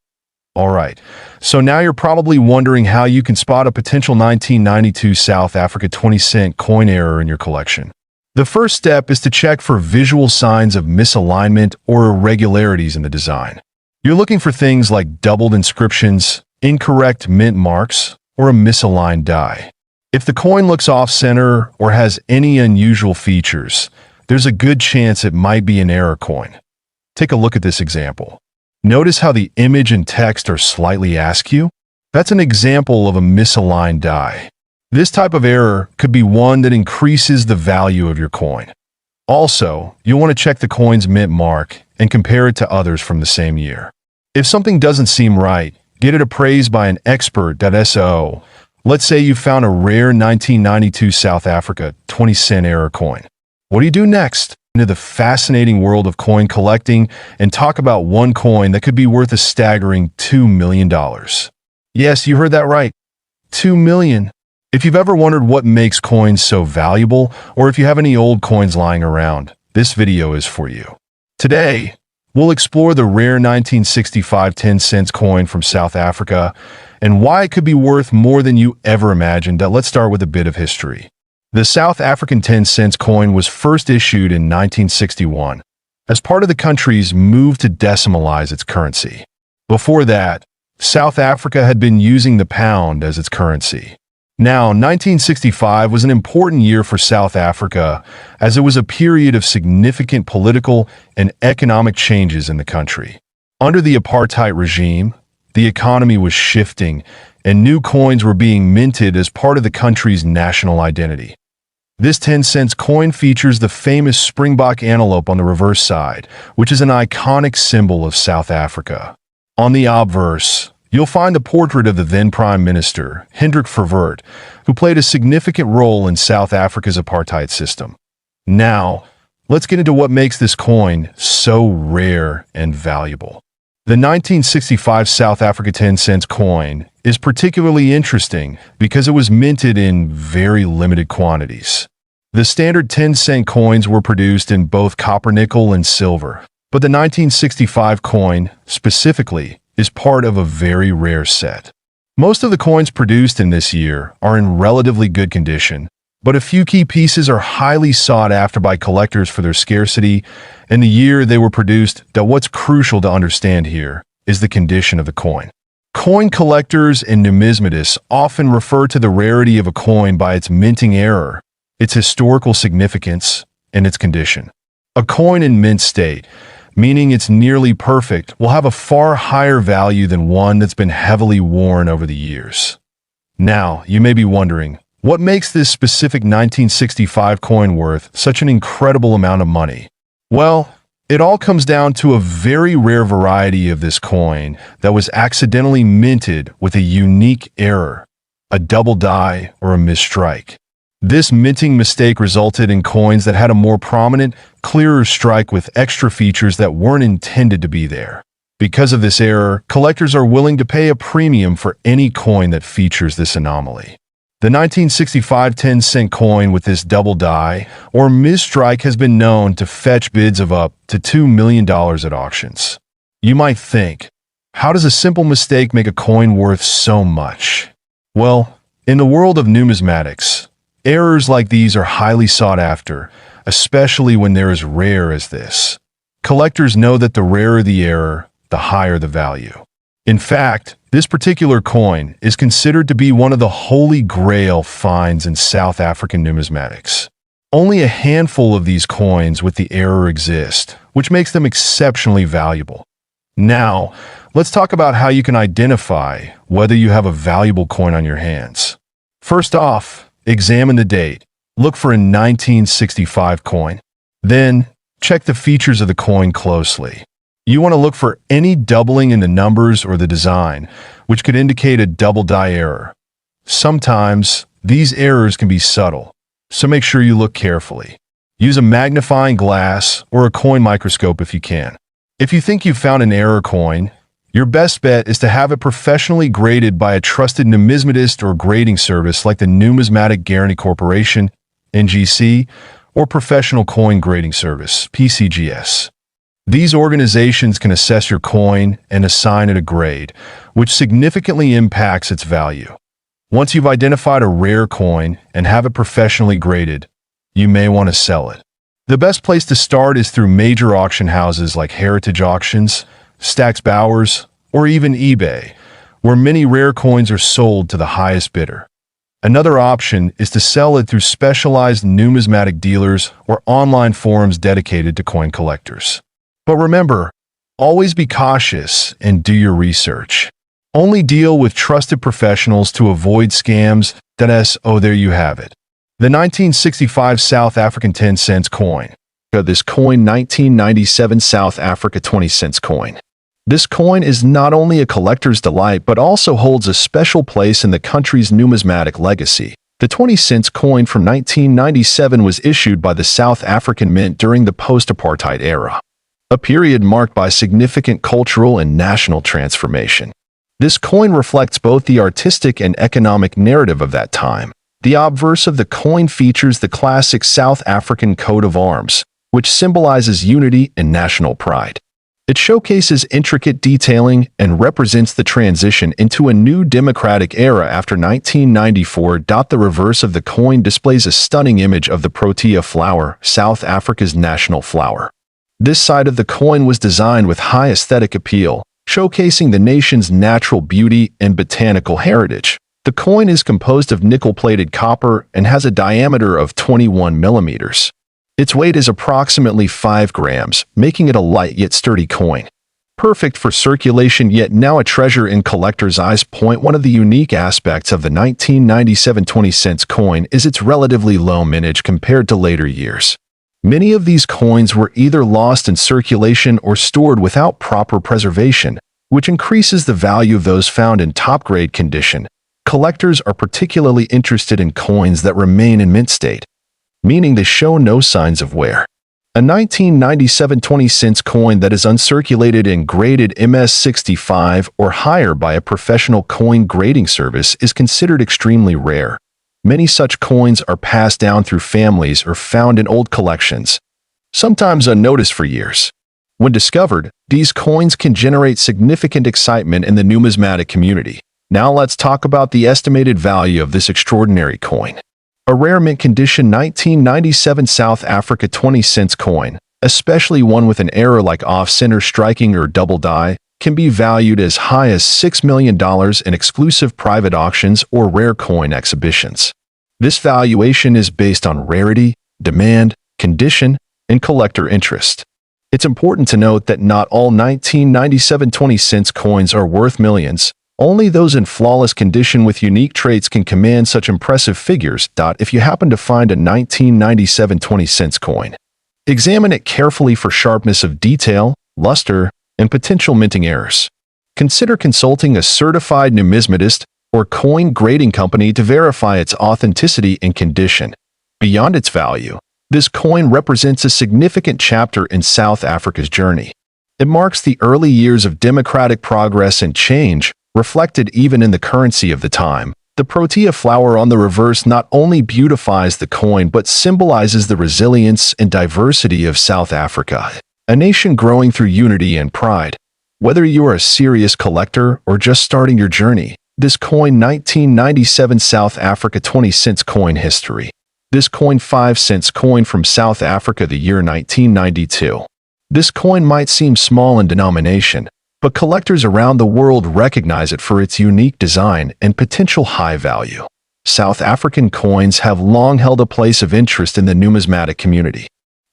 Alright, so now you're probably wondering how you can spot a potential 1992 South Africa 20-cent coin error in your collection. The first step is to check for visual signs of misalignment or irregularities in the design. You're looking for things like doubled inscriptions, incorrect mint marks, or a misaligned die. If the coin looks off-center or has any unusual features, there's a good chance it might be an error coin. Take a look at this example. Notice how the image and text are slightly askew? That's an example of a misaligned die. This type of error could be one that increases the value of your coin. Also, you'll want to check the coin's mint mark and compare it to others from the same year. If something doesn't seem right, get it appraised by an expert. So, let's say you found a rare 1992 South Africa 20-cent error coin. What do you do next? Into the fascinating world of coin collecting and talk about one coin that could be worth a staggering $2 million. Yes, you heard that right. $2 million. If you've ever wondered what makes coins so valuable, or if you have any old coins lying around, this video is for you. Today, we'll explore the rare 1965 10-cent coin from South Africa and why it could be worth more than you ever imagined. Let's start with a bit of history. The South African 10-cent coin was first issued in 1961 as part of the country's move to decimalize its currency. Before that, South Africa had been using the pound as its currency. Now, 1965 was an important year for South Africa as it was a period of significant political and economic changes in the country. Under the apartheid regime, the economy was shifting and new coins were being minted as part of the country's national identity. This 10-cent coin features the famous springbok antelope on the reverse side, which is an iconic symbol of South Africa. On the obverse, you'll find the portrait of the then Prime Minister, Hendrik Verwoerd, who played a significant role in South Africa's apartheid system. Now, let's get into what makes this coin so rare and valuable. The 1965 South Africa 10-cent coin is particularly interesting because it was minted in very limited quantities. The standard 10-cent coins were produced in both copper, nickel, and silver, but the 1965 coin, specifically, is part of a very rare set. Most of the coins produced in this year are in relatively good condition, but a few key pieces are highly sought after by collectors for their scarcity and the year they were produced. That what's crucial to understand here is the condition of the coin. Coin collectors and numismatists often refer to the rarity of a coin by its minting era, its historical significance, and its condition. A coin in mint state, meaning it's nearly perfect, will have a far higher value than one that's been heavily worn over the years. Now, you may be wondering, what makes this specific 1965 coin worth such an incredible amount of money? Well, it all comes down to a very rare variety of this coin that was accidentally minted with a unique error, a double die or a misstrike. This minting mistake resulted in coins that had a more prominent, clearer strike with extra features that weren't intended to be there. Because of this error, collectors are willing to pay a premium for any coin that features this anomaly. The 1965 10-cent coin with this double die or misstrike has been known to fetch bids of up to $2 million at auctions. You might think, how does a simple mistake make a coin worth so much? Well, in the world of numismatics, errors like these are highly sought after, especially when they're as rare as this. Collectors know that the rarer the error, the higher the value. In fact, this particular coin is considered to be one of the holy grail finds in South African numismatics. Only a handful of these coins with the error exist, which makes them exceptionally valuable. Now, let's talk about how you can identify whether you have a valuable coin on your hands. First off, examine the date. Look for a 1965 coin. Then, check the features of the coin closely. You want to look for any doubling in the numbers or the design, which could indicate a double die error. Sometimes, these errors can be subtle, so make sure you look carefully. Use a magnifying glass or a coin microscope if you can. If you think you've found an error coin, your best bet is to have it professionally graded by a trusted numismatist or grading service like the Numismatic Guarantee Corporation, NGC, or Professional Coin Grading Service, PCGS. These organizations can assess your coin and assign it a grade, which significantly impacts its value. Once you've identified a rare coin and have it professionally graded, you may want to sell it. The best place to start is through major auction houses like Heritage Auctions, Stack's Bowers, or even eBay, where many rare coins are sold to the highest bidder. Another option is to sell it through specialized numismatic dealers or online forums dedicated to coin collectors. But remember, always be cautious and do your research. Only deal with trusted professionals to avoid scams. There you have it. The 1965 South African 10 cents coin. This coin 1997 South Africa 20 cents coin. This coin is not only a collector's delight but also holds a special place in the country's numismatic legacy. The 20 cents coin from 1997 was issued by the South African Mint during the post-apartheid era, a period marked by significant cultural and national transformation. This coin reflects both the artistic and economic narrative of that time. The obverse of the coin features the classic South African coat of arms, which symbolizes unity and national pride. It showcases intricate detailing and represents the transition into a new democratic era after 1994. The reverse of the coin displays a stunning image of the protea flower, South Africa's national flower. This side of the coin was designed with high aesthetic appeal, showcasing the nation's natural beauty and botanical heritage. The coin is composed of nickel-plated copper and has a diameter of 21 millimeters. Its weight is approximately 5 grams, making it a light yet sturdy coin. Perfect for circulation yet now a treasure in collectors' eyes. One of the unique aspects of the 1997 20 cents coin is its relatively low mintage compared to later years. Many of these coins were either lost in circulation or stored without proper preservation, which increases the value of those found in top-grade condition. Collectors are particularly interested in coins that remain in mint state, meaning they show no signs of wear. A 1997 20 cents coin that is uncirculated and graded MS65 or higher by a professional coin grading service is considered extremely rare. Many such coins are passed down through families or found in old collections, sometimes unnoticed for years. When discovered, these coins can generate significant excitement in the numismatic community. Now let's talk about the estimated value of this extraordinary coin. A rare mint condition 1997 South Africa 20-cent coin, especially one with an error like off-center striking or double die, can be valued as high as $6 million in exclusive private auctions or rare coin exhibitions. This valuation is based on rarity, demand, condition, and collector interest. It's important to note that not all 1997 20-cent coins are worth millions. Only those in flawless condition with unique traits can command such impressive figures. If you happen to find a 1997 20-cent coin, examine it carefully for sharpness of detail, luster, and potential minting errors. Consider consulting a certified numismatist or coin grading company to verify its authenticity and condition. Beyond its value, this coin represents a significant chapter in South Africa's journey. It marks the early years of democratic progress and change, reflected even in the currency of the time. The protea flower on the reverse not only beautifies the coin but symbolizes the resilience and diversity of South Africa, a nation growing through unity and pride. Whether you are a serious collector or just starting your journey, this coin 1997 South Africa 20-cent coin history. This coin 5-cent coin from South Africa the year 1992. This coin might seem small in denomination, but collectors around the world recognize it for its unique design and potential high value. South African coins have long held a place of interest in the numismatic community.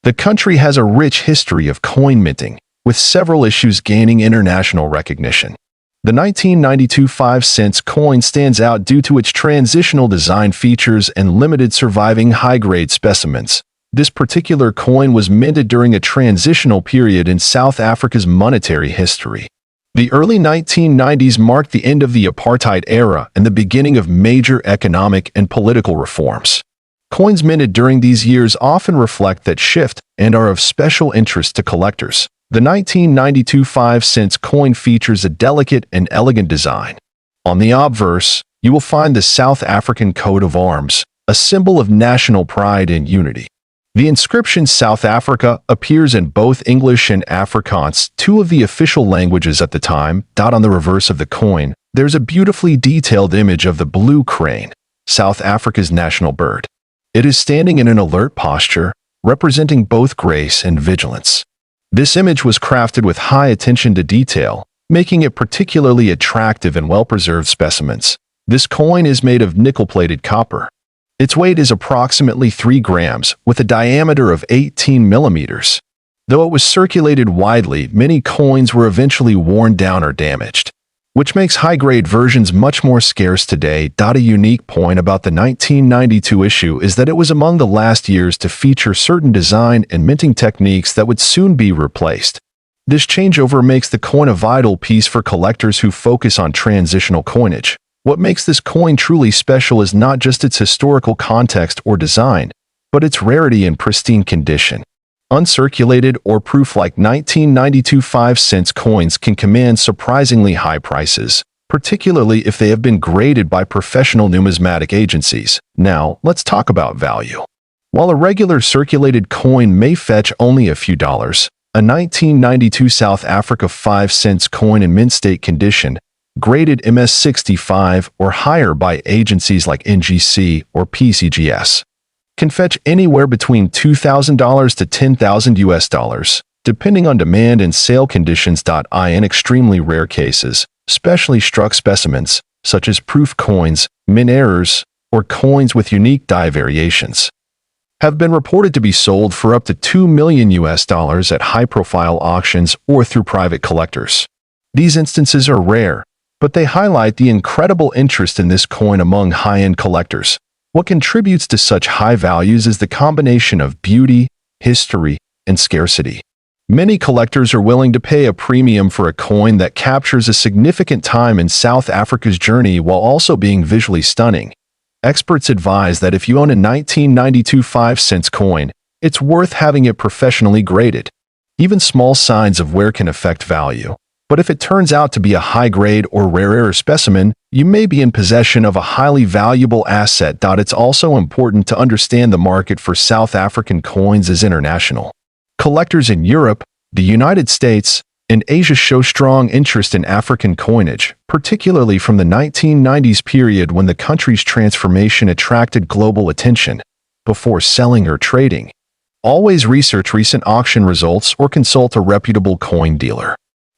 The country has a rich history of coin minting, with several issues gaining international recognition. The 1992 5-cent coin stands out due to its transitional design features and limited surviving high-grade specimens. This particular coin was minted during a transitional period in South Africa's monetary history. The early 1990s marked the end of the apartheid era and the beginning of major economic and political reforms. Coins minted during these years often reflect that shift and are of special interest to collectors. The 1992 5-cent coin features a delicate and elegant design. On the obverse, you will find the South African coat of arms, a symbol of national pride and unity. The inscription South Africa appears in both English and Afrikaans, two of the official languages at the time. On the reverse of the coin, there's a beautifully detailed image of the blue crane, South Africa's national bird. It is standing in an alert posture, representing both grace and vigilance. This image was crafted with high attention to detail, making it particularly attractive in well-preserved specimens. This coin is made of nickel-plated copper. Its weight is approximately 3 grams, with a diameter of 18 millimeters. Though it was circulated widely, many coins were eventually worn down or damaged, which makes high-grade versions much more scarce today. A unique point about the 1992 issue is that it was among the last years to feature certain design and minting techniques that would soon be replaced. This changeover makes the coin a vital piece for collectors who focus on transitional coinage. What makes this coin truly special is not just its historical context or design, but its rarity and pristine condition. Uncirculated or proof-like 1992 5-cent coins can command surprisingly high prices, particularly if they have been graded by professional numismatic agencies. Now, let's talk about value. While a regular circulated coin may fetch only a few dollars, a 1992 South Africa 5-cent coin in mint state condition, graded MS65 or higher by agencies like NGC or PCGS, can fetch anywhere between $2,000 to $10,000, depending on demand and sale conditions. In extremely rare cases, specially struck specimens, such as proof coins, mint errors, or coins with unique die variations, have been reported to be sold for up to $2 million at high-profile auctions or through private collectors. These instances are rare, but they highlight the incredible interest in this coin among high-end collectors. What contributes to such high values is the combination of beauty, history, and scarcity. Many collectors are willing to pay a premium for a coin that captures a significant time in South Africa's journey while also being visually stunning. Experts advise that if you own a 1992 5-cent coin, it's worth having it professionally graded. Even small signs of wear can affect value, but if it turns out to be a high-grade or rare specimen, you may be in possession of a highly valuable asset. It's also important to understand the market for South African coins is international. Collectors in Europe, the United States, and Asia show strong interest in African coinage, particularly from the 1990s period when the country's transformation attracted global attention. Before selling or trading, always research recent auction results or consult a reputable coin dealer.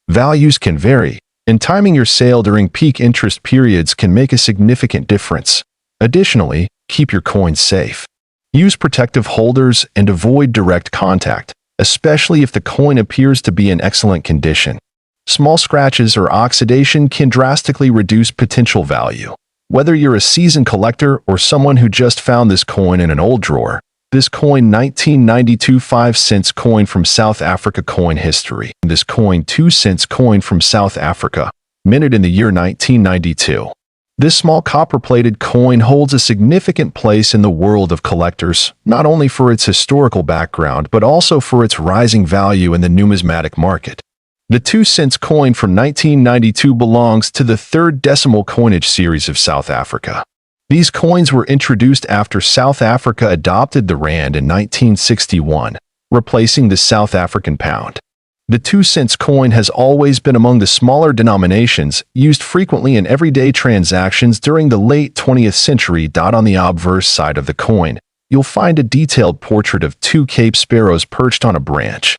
Values can vary, and timing your sale during peak interest periods can make a significant difference. Additionally, keep your coins safe. Use protective holders and avoid direct contact, especially if the coin appears to be in excellent condition. Small scratches or oxidation can drastically reduce potential value. Whether you're a seasoned collector or someone who just found this coin in an old drawer, this coin 1992 5-cents coin from South Africa coin history. This coin 2-cents coin from South Africa, minted in the year 1992. This small copper-plated coin holds a significant place in the world of collectors, not only for its historical background but also for its rising value in the numismatic market. The 2-cents coin from 1992 belongs to the third decimal coinage series of South Africa. These coins were introduced after South Africa adopted the rand in 1961, replacing the South African pound. The 2-cents coin has always been among the smaller denominations used frequently in everyday transactions during the late 20th century. On the obverse side of the coin, you'll find a detailed portrait of two Cape sparrows perched on a branch,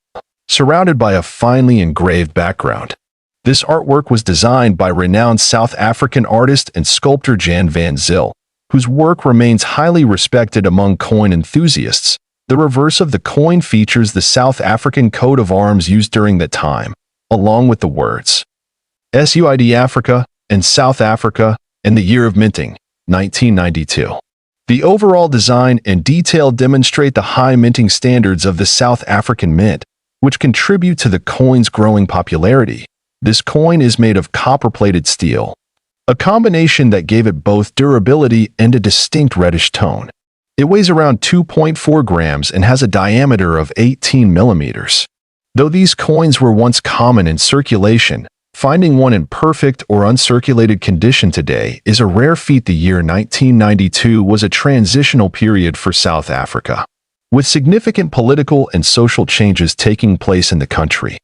surrounded by a finely engraved background. This artwork was designed by renowned South African artist and sculptor Jan van Zyl, whose work remains highly respected among coin enthusiasts. The reverse of the coin features the South African coat of arms used during that time, along with the words SUID Africa and South Africa and the year of minting, 1992. The overall design and detail demonstrate the high minting standards of the South African mint, which contribute to the coin's growing popularity. This coin is made of copper-plated steel, a combination that gave it both durability and a distinct reddish tone. It weighs around 2.4 grams and has a diameter of 18 millimeters. Though these coins were once common in circulation, finding one in perfect or uncirculated condition today is a rare feat. The year 1992 was a transitional period for South Africa, with significant political and social changes taking place in the country.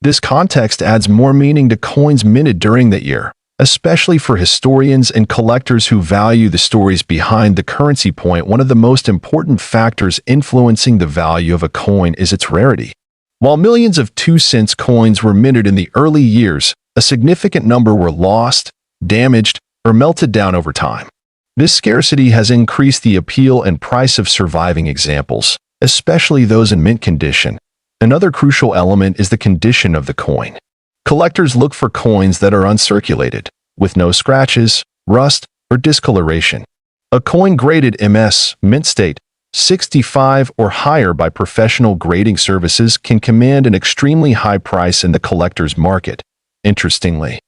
This context adds more meaning to coins minted during that year, especially for historians and collectors who value the stories behind the currency. One of the most important factors influencing the value of a coin is its rarity. While millions of 2-cents coins were minted in the early years, a significant number were lost, damaged, or melted down over time. This scarcity has increased the appeal and price of surviving examples, especially those in mint condition. Another crucial element is the condition of the coin. Collectors look for coins that are uncirculated, with no scratches, rust, or discoloration. A coin graded MS, mint state, 65 or higher by professional grading services can command an extremely high price in the collector's market. Interestingly,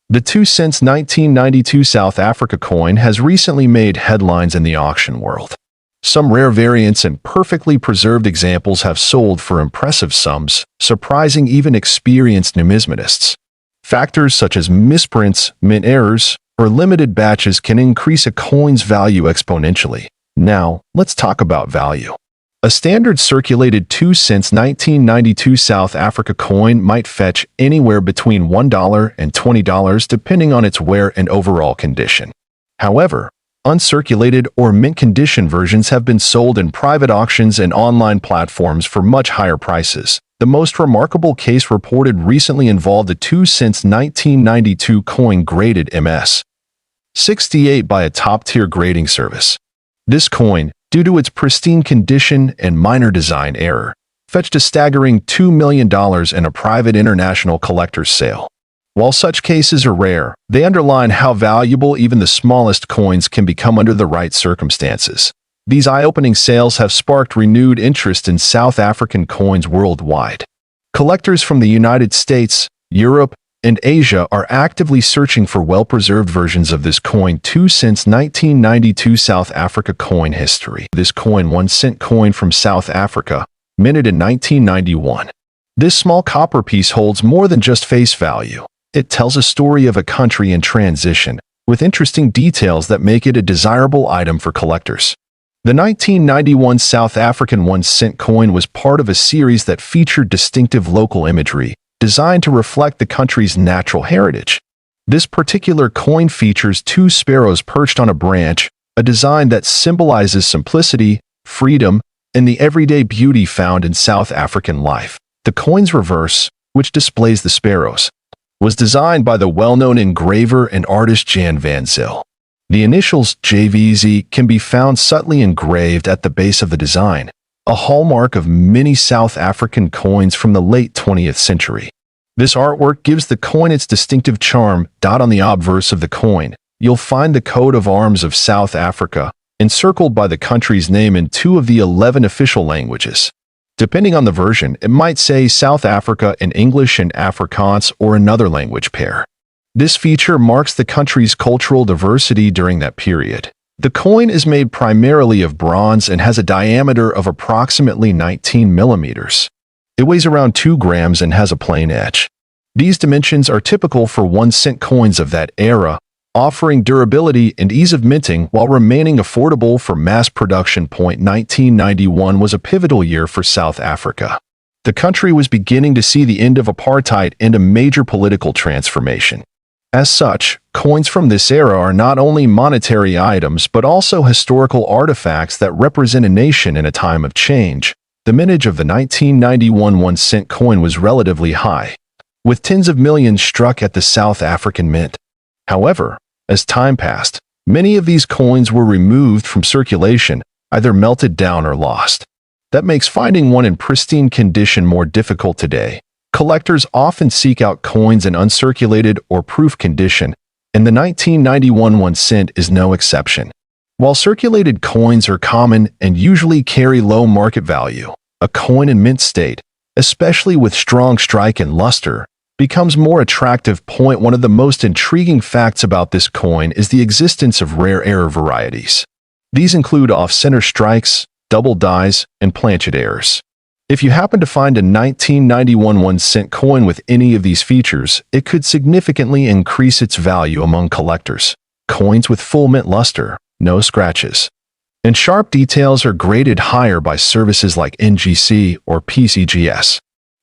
the 2-cents 1992 South Africa coin has recently made headlines in the auction world. Some rare variants and perfectly preserved examples have sold for impressive sums, surprising even experienced numismatists. Factors such as misprints, mint errors, or limited batches can increase a coin's value exponentially. Now, let's talk about value. A standard circulated 2-cents 1992 South Africa coin might fetch anywhere between $1 and $20 depending on its wear and overall condition. However, uncirculated or mint condition versions have been sold in private auctions and online platforms for much higher prices. The most remarkable case reported recently involved a 2-cents 1992 coin graded MS 68 by a top-tier grading service. This coin, due to its pristine condition and minor design error, fetched a staggering $2 million in a private international collector's sale. While such cases are rare, they underline how valuable even the smallest coins can become under the right circumstances. These eye-opening sales have sparked renewed interest in South African coins worldwide. Collectors from the United States, Europe, and Asia are actively searching for well-preserved versions of this coin 2-cents 1992 South Africa coin history. This coin 1-cent coin from South Africa, minted in 1991. This small copper piece holds more than just face value. It tells a story of a country in transition, with interesting details that make it a desirable item for collectors. The 1991 South African 1-cent coin was part of a series that featured distinctive local imagery, designed to reflect the country's natural heritage. This particular coin features two sparrows perched on a branch, a design that symbolizes simplicity, freedom, and the everyday beauty found in South African life. The coin's reverse, which displays the sparrows, was designed by the well-known engraver and artist Jan van Zyl. The initials JVZ can be found subtly engraved at the base of the design, a hallmark of many South African coins from the late 20th century. This artwork gives the coin its distinctive charm. On the obverse of the coin, you'll find the coat of arms of South Africa, encircled by the country's name in 2 of the 11 official languages. Depending on the version, it might say South Africa in English and Afrikaans or another language pair. This feature marks the country's cultural diversity during that period. The coin is made primarily of bronze and has a diameter of approximately 19 millimeters. It weighs around 2 grams and has a plain edge. These dimensions are typical for 1-cent coins of that era, offering durability and ease of minting while remaining affordable for mass production. 1991 was a pivotal year for South Africa. The country was beginning to see the end of apartheid and a major political transformation. As such, coins from this era are not only monetary items but also historical artifacts that represent a nation in a time of change. The mintage of the 1991 1-cent coin was relatively high, with tens of millions struck at the South African Mint. However, as time passed, many of these coins were removed from circulation, either melted down or lost. That makes finding one in pristine condition more difficult today. Collectors often seek out coins in uncirculated or proof condition, and the 1991 1-cent is no exception. While circulated coins are common and usually carry low market value, a coin in mint state, especially with strong strike and luster, becomes more attractive. One of the most intriguing facts about this coin is the existence of rare error varieties. These include off-center strikes, double dies, and planchet errors. If you happen to find a 1991 1-cent coin with any of these features, it could significantly increase its value among collectors. Coins with full mint luster, no scratches, and sharp details are graded higher by services like NGC or PCGS.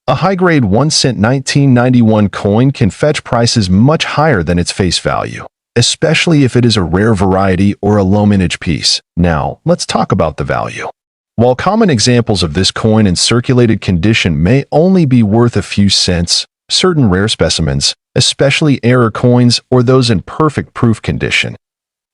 A high-grade 1-cent 1991 coin can fetch prices much higher than its face value, especially if it is a rare variety or a low-mintage piece. Now, let's talk about the value. While common examples of this coin in circulated condition may only be worth a few cents, certain rare specimens, especially error coins or those in perfect proof condition,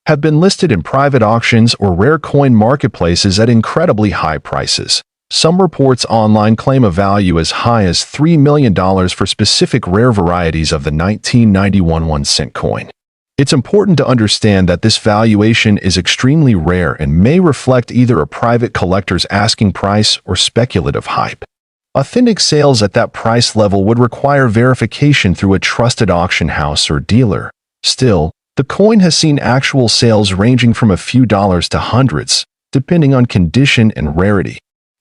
have been listed in private auctions or rare coin marketplaces at incredibly high prices. Some reports online claim a value as high as $3 million for specific rare varieties of the 1991 1-cent coin. It's important to understand that this valuation is extremely rare and may reflect either a private collector's asking price or speculative hype. Authentic sales at that price level would require verification through a trusted auction house or dealer. Still, the coin has seen actual sales ranging from a few dollars to hundreds, depending on condition and rarity.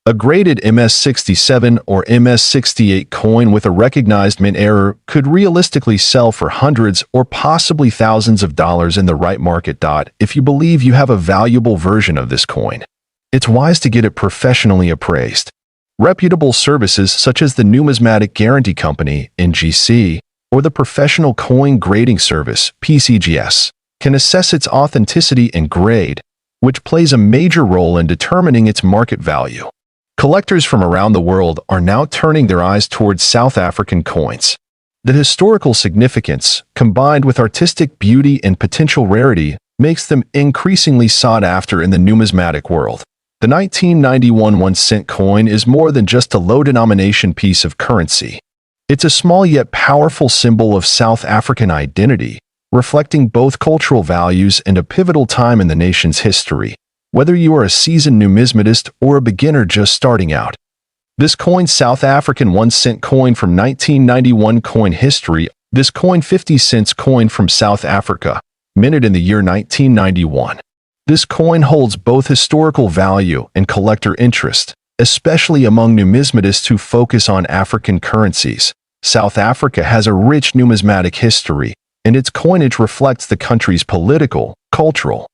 A graded MS67 or MS68 coin with a recognized mint error could realistically sell for hundreds or possibly thousands of dollars in the right market. If you believe you have a valuable version of this coin, it's wise to get it professionally appraised. Reputable services such as the Numismatic Guarantee Company, NGC, or the Professional Coin Grading Service, PCGS, can assess its authenticity and grade, which plays a major role in determining its market value. Collectors from around the world are now turning their eyes towards South African coins. The historical significance, combined with artistic beauty and potential rarity, makes them increasingly sought after in the numismatic world. The 1991 1-cent coin is more than just a low-denomination piece of currency. It's a small yet powerful symbol of South African identity, reflecting both cultural values and a pivotal time in the nation's history. Whether you are a seasoned numismatist or a beginner just starting out, this coin's South African 1-cent coin from 1991 coin history. This coin 50 cents coin from South Africa, minted in the year 1991. This coin holds both historical value and collector interest, especially among numismatists who focus on African currencies. South Africa has a rich numismatic history, and its coinage reflects the country's political, cultural,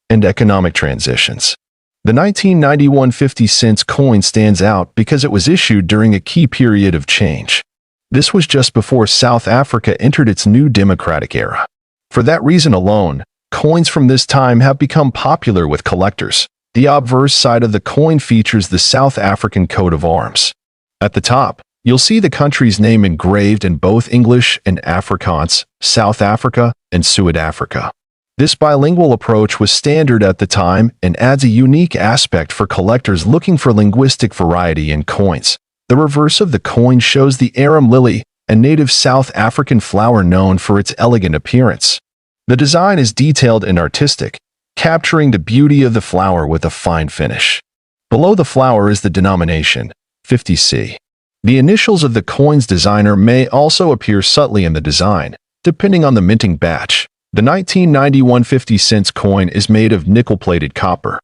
and economic transitions. The 1991 50-cent coin stands out because it was issued during a key period of change. This was just before South Africa entered its new democratic era. For that reason alone, coins from this time have become popular with collectors. The obverse side of the coin features the South African coat of arms. At the top, you'll see the country's name engraved in both English and Afrikaans, South Africa and Suid-Afrika. This bilingual approach was standard at the time and adds a unique aspect for collectors looking for linguistic variety in coins. The reverse of the coin shows the arum lily, a native South African flower known for its elegant appearance. The design is detailed and artistic, capturing the beauty of the flower with a fine finish. Below the flower is the denomination, 50C. The initials of the coin's designer may also appear subtly in the design, depending on the minting batch. The 1991 50-cent coin is made of nickel-plated copper.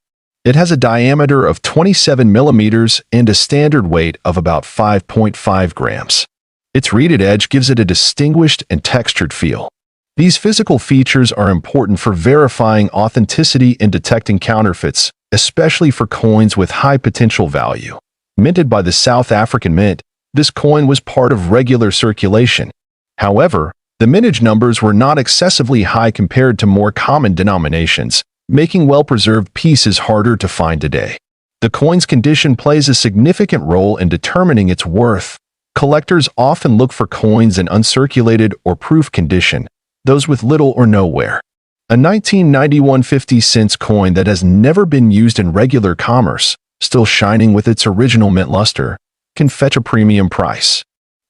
It has a diameter of 27 millimeters and a standard weight of about 5.5 grams. Its reeded edge gives it a distinguished and textured feel. These physical features are important for verifying authenticity and detecting counterfeits, especially for coins with high potential value. Minted by the South African Mint, this coin was part of regular circulation. However, the mintage numbers were not excessively high compared to more common denominations, making well-preserved pieces harder to find today. The coin's condition plays a significant role in determining its worth. Collectors often look for coins in uncirculated or proof condition, those with little or no wear. A 1991 50-cent coin that has never been used in regular commerce, still shining with its original mint luster, can fetch a premium price.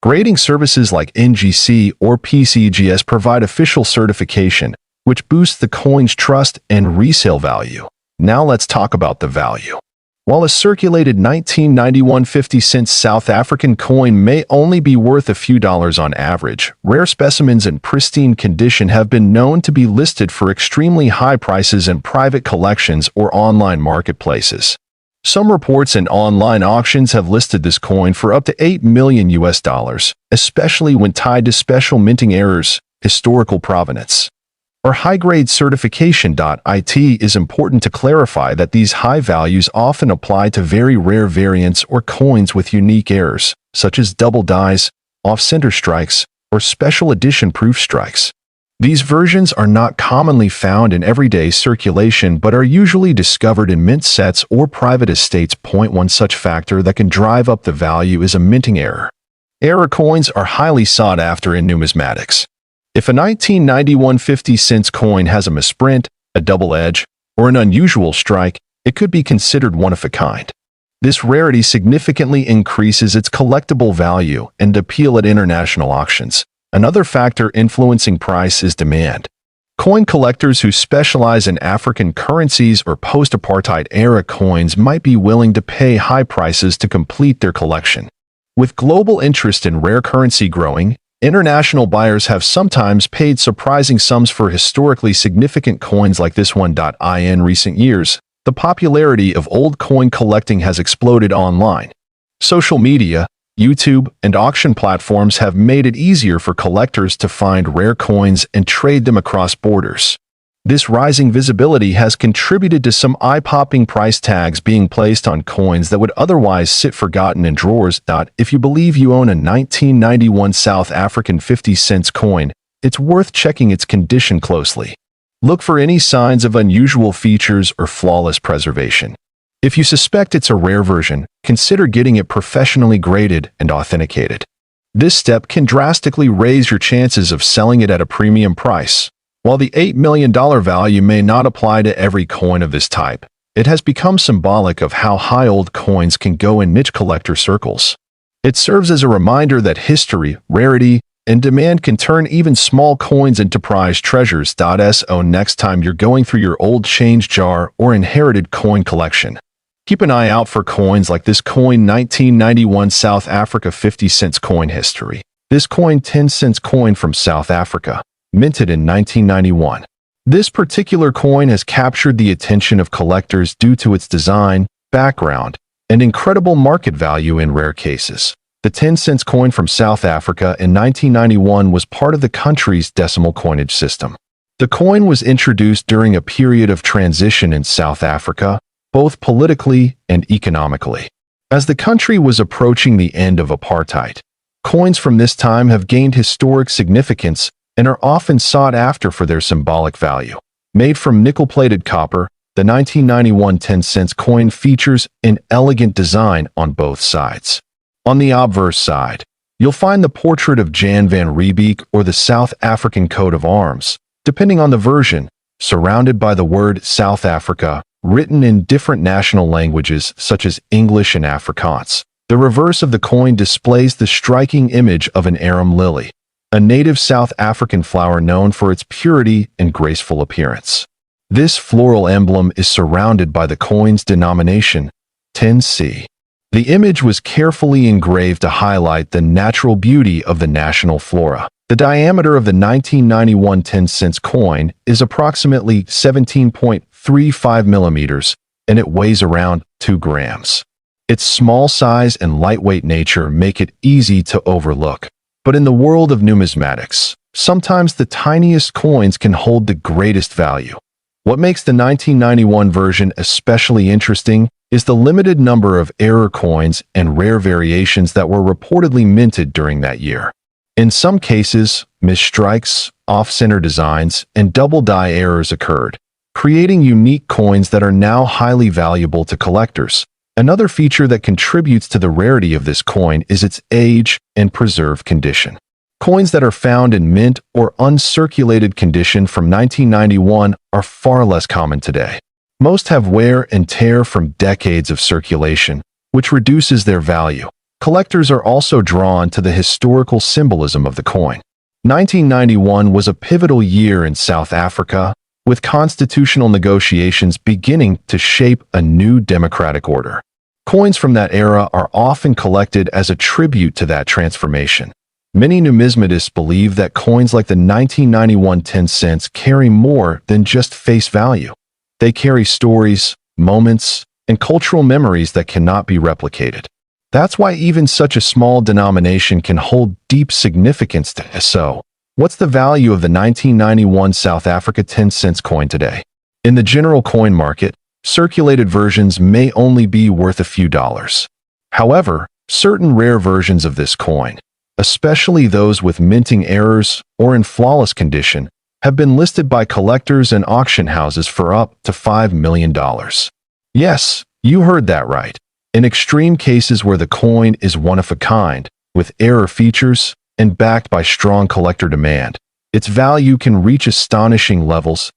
Grading services like NGC or PCGS provide official certification, which boosts the coin's trust and resale value. Now let's talk about the value. While a circulated 1991 50-cent South African coin may only be worth a few dollars on average, rare specimens in pristine condition have been known to be listed for extremely high prices in private collections or online marketplaces. Some reports and online auctions have listed this coin for up to $8 million, especially when tied to special minting errors, historical provenance, or high-grade certification. It is important to clarify that these high values often apply to very rare variants or coins with unique errors, such as double dies, off-center strikes, or special edition proof strikes. These versions are not commonly found in everyday circulation but are usually discovered in mint sets or private estates. One such factor that can drive up the value is a minting error. Error coins are highly sought after in numismatics. If a 1991 50-cent coin has a misprint, a double edge, or an unusual strike, it could be considered one of a kind. This rarity significantly increases its collectible value and appeal at international auctions. Another factor influencing price is demand. Coin collectors who specialize in African currencies or post-apartheid era coins might be willing to pay high prices to complete their collection. With global interest in rare currency growing, international buyers have sometimes paid surprising sums for historically significant coins like this one. In recent years, the popularity of old coin collecting has exploded online. Social media, YouTube, and auction platforms have made it easier for collectors to find rare coins and trade them across borders. This rising visibility has contributed to some eye-popping price tags being placed on coins that would otherwise sit forgotten in drawers. If you believe you own a 1991 South African 50-cent coin, it's worth checking its condition closely. Look for any signs of unusual features or flawless preservation. If you suspect it's a rare version, consider getting it professionally graded and authenticated. This step can drastically raise your chances of selling it at a premium price. While the $8 million value may not apply to every coin of this type, it has become symbolic of how high old coins can go in niche collector circles. It serves as a reminder that history, rarity, and demand can turn even small coins into prized treasures. So next time you're going through your old change jar or inherited coin collection, keep an eye out for coins like this coin 1991 South Africa 50-cent coin history. This coin 10-cent coin from South Africa, minted in 1991. This particular coin has captured the attention of collectors due to its design, background, and incredible market value in rare cases. The 10-cent coin from South Africa in 1991 was part of the country's decimal coinage system. The coin was introduced during a period of transition in South Africa, both politically and economically. As the country was approaching the end of apartheid, coins from this time have gained historic significance and are often sought after for their symbolic value. Made from nickel-plated copper, the 1991 10-cent coin features an elegant design on both sides. On the obverse side, you'll find the portrait of Jan van Riebeeck or the South African coat of arms, depending on the version, surrounded by the word South Africa, written in different national languages such as English and Afrikaans. The reverse of the coin displays the striking image of an arum lily, a native South African flower known for its purity and graceful appearance. This floral emblem is surrounded by the coin's denomination, 10C. The image was carefully engraved to highlight the natural beauty of the national flora. The diameter of the 1991 10-cent coin is approximately 17.35 millimeters, and it weighs around 2 grams. Its small size and lightweight nature make it easy to overlook. But in the world of numismatics, sometimes the tiniest coins can hold the greatest value. What makes the 1991 version especially interesting is the limited number of error coins and rare variations that were reportedly minted during that year. In some cases, misstrikes, off-center designs, and double-die errors occurred, creating unique coins that are now highly valuable to collectors. Another feature that contributes to the rarity of this coin is its age and preserved condition. Coins that are found in mint or uncirculated condition from 1991 are far less common today. Most have wear and tear from decades of circulation, which reduces their value. Collectors are also drawn to the historical symbolism of the coin. 1991 was a pivotal year in South Africa, with constitutional negotiations beginning to shape a new democratic order. Coins from that era are often collected as a tribute to that transformation. Many numismatists believe that coins like the 1991 10 cents carry more than just face value. They carry stories, moments, and cultural memories that cannot be replicated. That's why even such a small denomination can hold deep significance to us. So, what's the value of the 1991 South Africa 10 cents coin today? In the general coin market, circulated versions may only be worth a few dollars. However, certain rare versions of this coin, especially those with minting errors or in flawless condition, have been listed by collectors and auction houses for up to $5 million. Yes, you heard that right. In extreme cases where the coin is one of a kind, with error features, and backed by strong collector demand, its value can reach astonishing levels.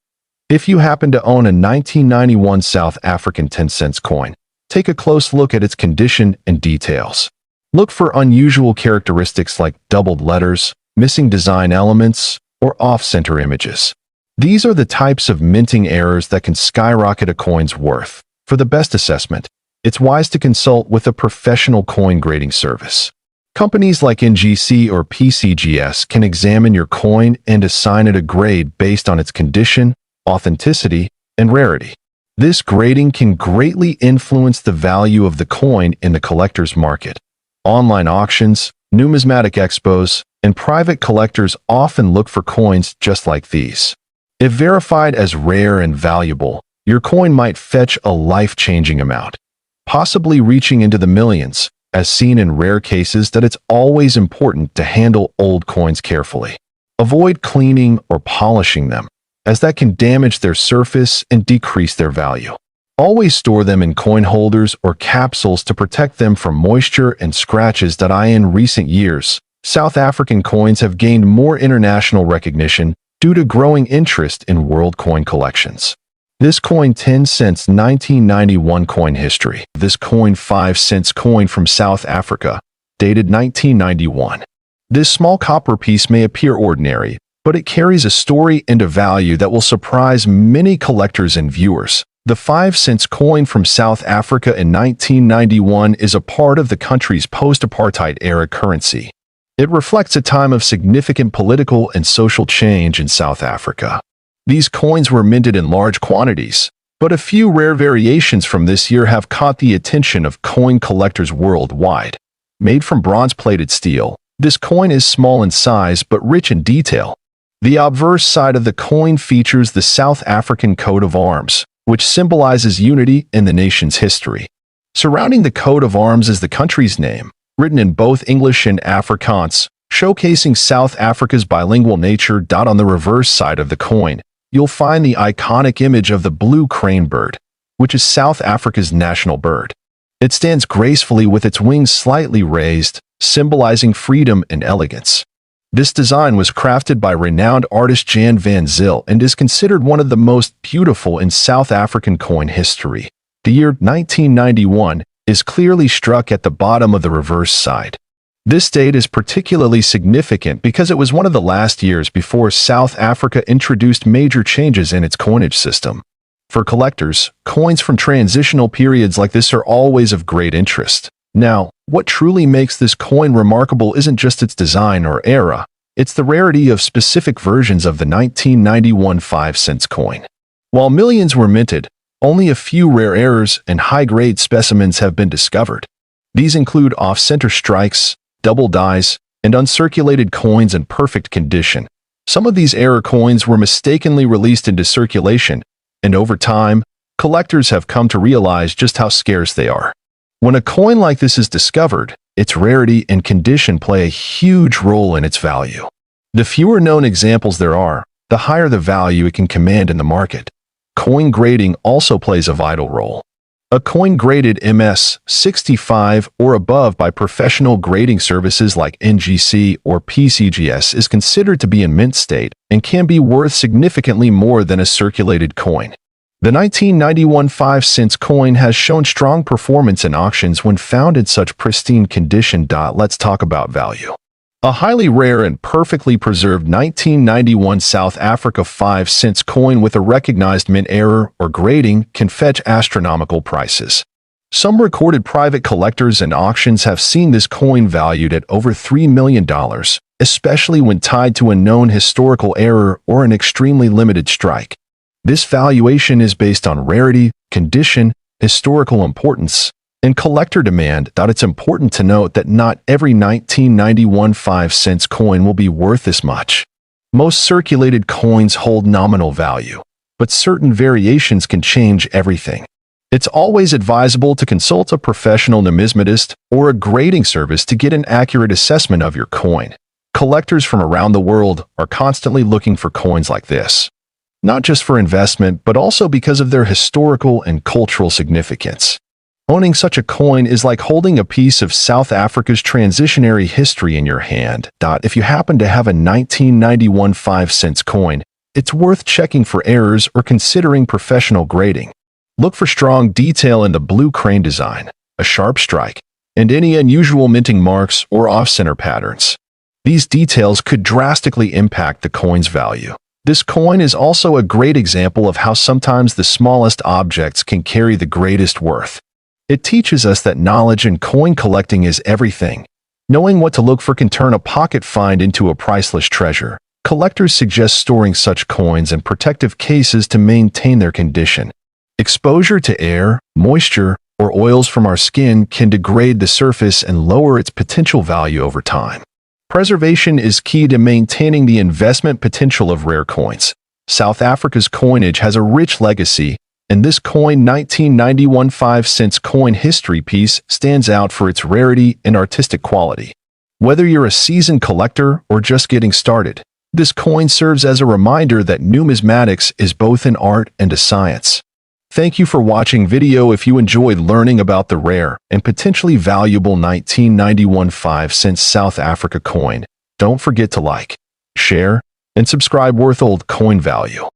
If you happen to own a 1991 South African 10 cents coin, take a close look at its condition and details. Look for unusual characteristics like doubled letters, missing design elements, or off-center images. These are the types of minting errors that can skyrocket a coin's worth. For the best assessment, it's wise to consult with a professional coin grading service. Companies like NGC or PCGS can examine your coin and assign it a grade based on its condition, authenticity, and rarity. This grading can greatly influence the value of the coin in the collector's market. Online auctions, numismatic expos, and private collectors often look for coins just like these. If verified as rare and valuable, your coin might fetch a life-changing amount, possibly reaching into the millions, as seen in rare cases. That it's always important to handle old coins carefully. Avoid cleaning or polishing them, as that can damage their surface and decrease their value. Always store them in coin holders or capsules to protect them from moisture and scratches. In recent years, South African coins have gained more international recognition due to growing interest in world coin collections. This coin 10 cents 1991 coin history. This coin 5 cents coin from South Africa, dated 1991. This small copper piece may appear ordinary, but it carries a story and a value that will surprise many collectors and viewers. The 5 cents coin from South Africa in 1991 is a part of the country's post-apartheid era currency. It reflects a time of significant political and social change in South Africa. These coins were minted in large quantities, but a few rare variations from this year have caught the attention of coin collectors worldwide. Made from bronze-plated steel, this coin is small in size but rich in detail. The obverse side of the coin features the South African coat of arms, which symbolizes unity in the nation's history. Surrounding the coat of arms is the country's name, written in both English and Afrikaans, showcasing South Africa's bilingual nature. On the reverse side of the coin, you'll find the iconic image of the blue crane bird, which is South Africa's national bird. It stands gracefully with its wings slightly raised, symbolizing freedom and elegance. This design was crafted by renowned artist Jan van Zyl and is considered one of the most beautiful in South African coin history. The year 1991 is clearly struck at the bottom of the reverse side. This date is particularly significant because it was one of the last years before South Africa introduced major changes in its coinage system. For collectors, coins from transitional periods like this are always of great interest. Now, what truly makes this coin remarkable isn't just its design or era, it's the rarity of specific versions of the 1991 5-cent coin. While millions were minted, only a few rare errors and high-grade specimens have been discovered. These include off-center strikes, double dies, and uncirculated coins in perfect condition. Some of these error coins were mistakenly released into circulation, and over time, collectors have come to realize just how scarce they are. When a coin like this is discovered, its rarity and condition play a huge role in its value. The fewer known examples there are, the higher the value it can command in the market. Coin grading also plays a vital role. A coin graded MS 65 or above by professional grading services like NGC or PCGS is considered to be in mint state and can be worth significantly more than a circulated coin. The 1991 5-cent coin has shown strong performance in auctions when found in such pristine condition. Let's talk about value. A highly rare and perfectly preserved 1991 South Africa 5-cent coin with a recognized mint error or grading can fetch astronomical prices. Some recorded private collectors and auctions have seen this coin valued at over $3 million, especially when tied to a known historical error or an extremely limited strike. This valuation is based on rarity, condition, historical importance, and collector demand. It's important to note that not every 1991 5-cent coin will be worth this much. Most circulated coins hold nominal value, but certain variations can change everything. It's always advisable to consult a professional numismatist or a grading service to get an accurate assessment of your coin. Collectors from around the world are constantly looking for coins like this, not just for investment, but also because of their historical and cultural significance. Owning such a coin is like holding a piece of South Africa's transitionary history in your hand. If you happen to have a 1991 5-cent coin, it's worth checking for errors or considering professional grading. Look for strong detail in the blue crane design, a sharp strike, and any unusual minting marks or off-center patterns. These details could drastically impact the coin's value. This coin is also a great example of how sometimes the smallest objects can carry the greatest worth. It teaches us that knowledge in coin collecting is everything. Knowing what to look for can turn a pocket find into a priceless treasure. Collectors suggest storing such coins in protective cases to maintain their condition. Exposure to air, moisture, or oils from our skin can degrade the surface and lower its potential value over time. Preservation is key to maintaining the investment potential of rare coins. South Africa's coinage has a rich legacy, and this coin 1991 5-cent coin history piece stands out for its rarity and artistic quality. Whether you're a seasoned collector or just getting started, this coin serves as a reminder that numismatics is both an art and a science. Thank you for watching video. If you enjoyed learning about the rare and potentially valuable 1991 5-cent South Africa coin, don't forget to like, share, and subscribe. Worth old coin value.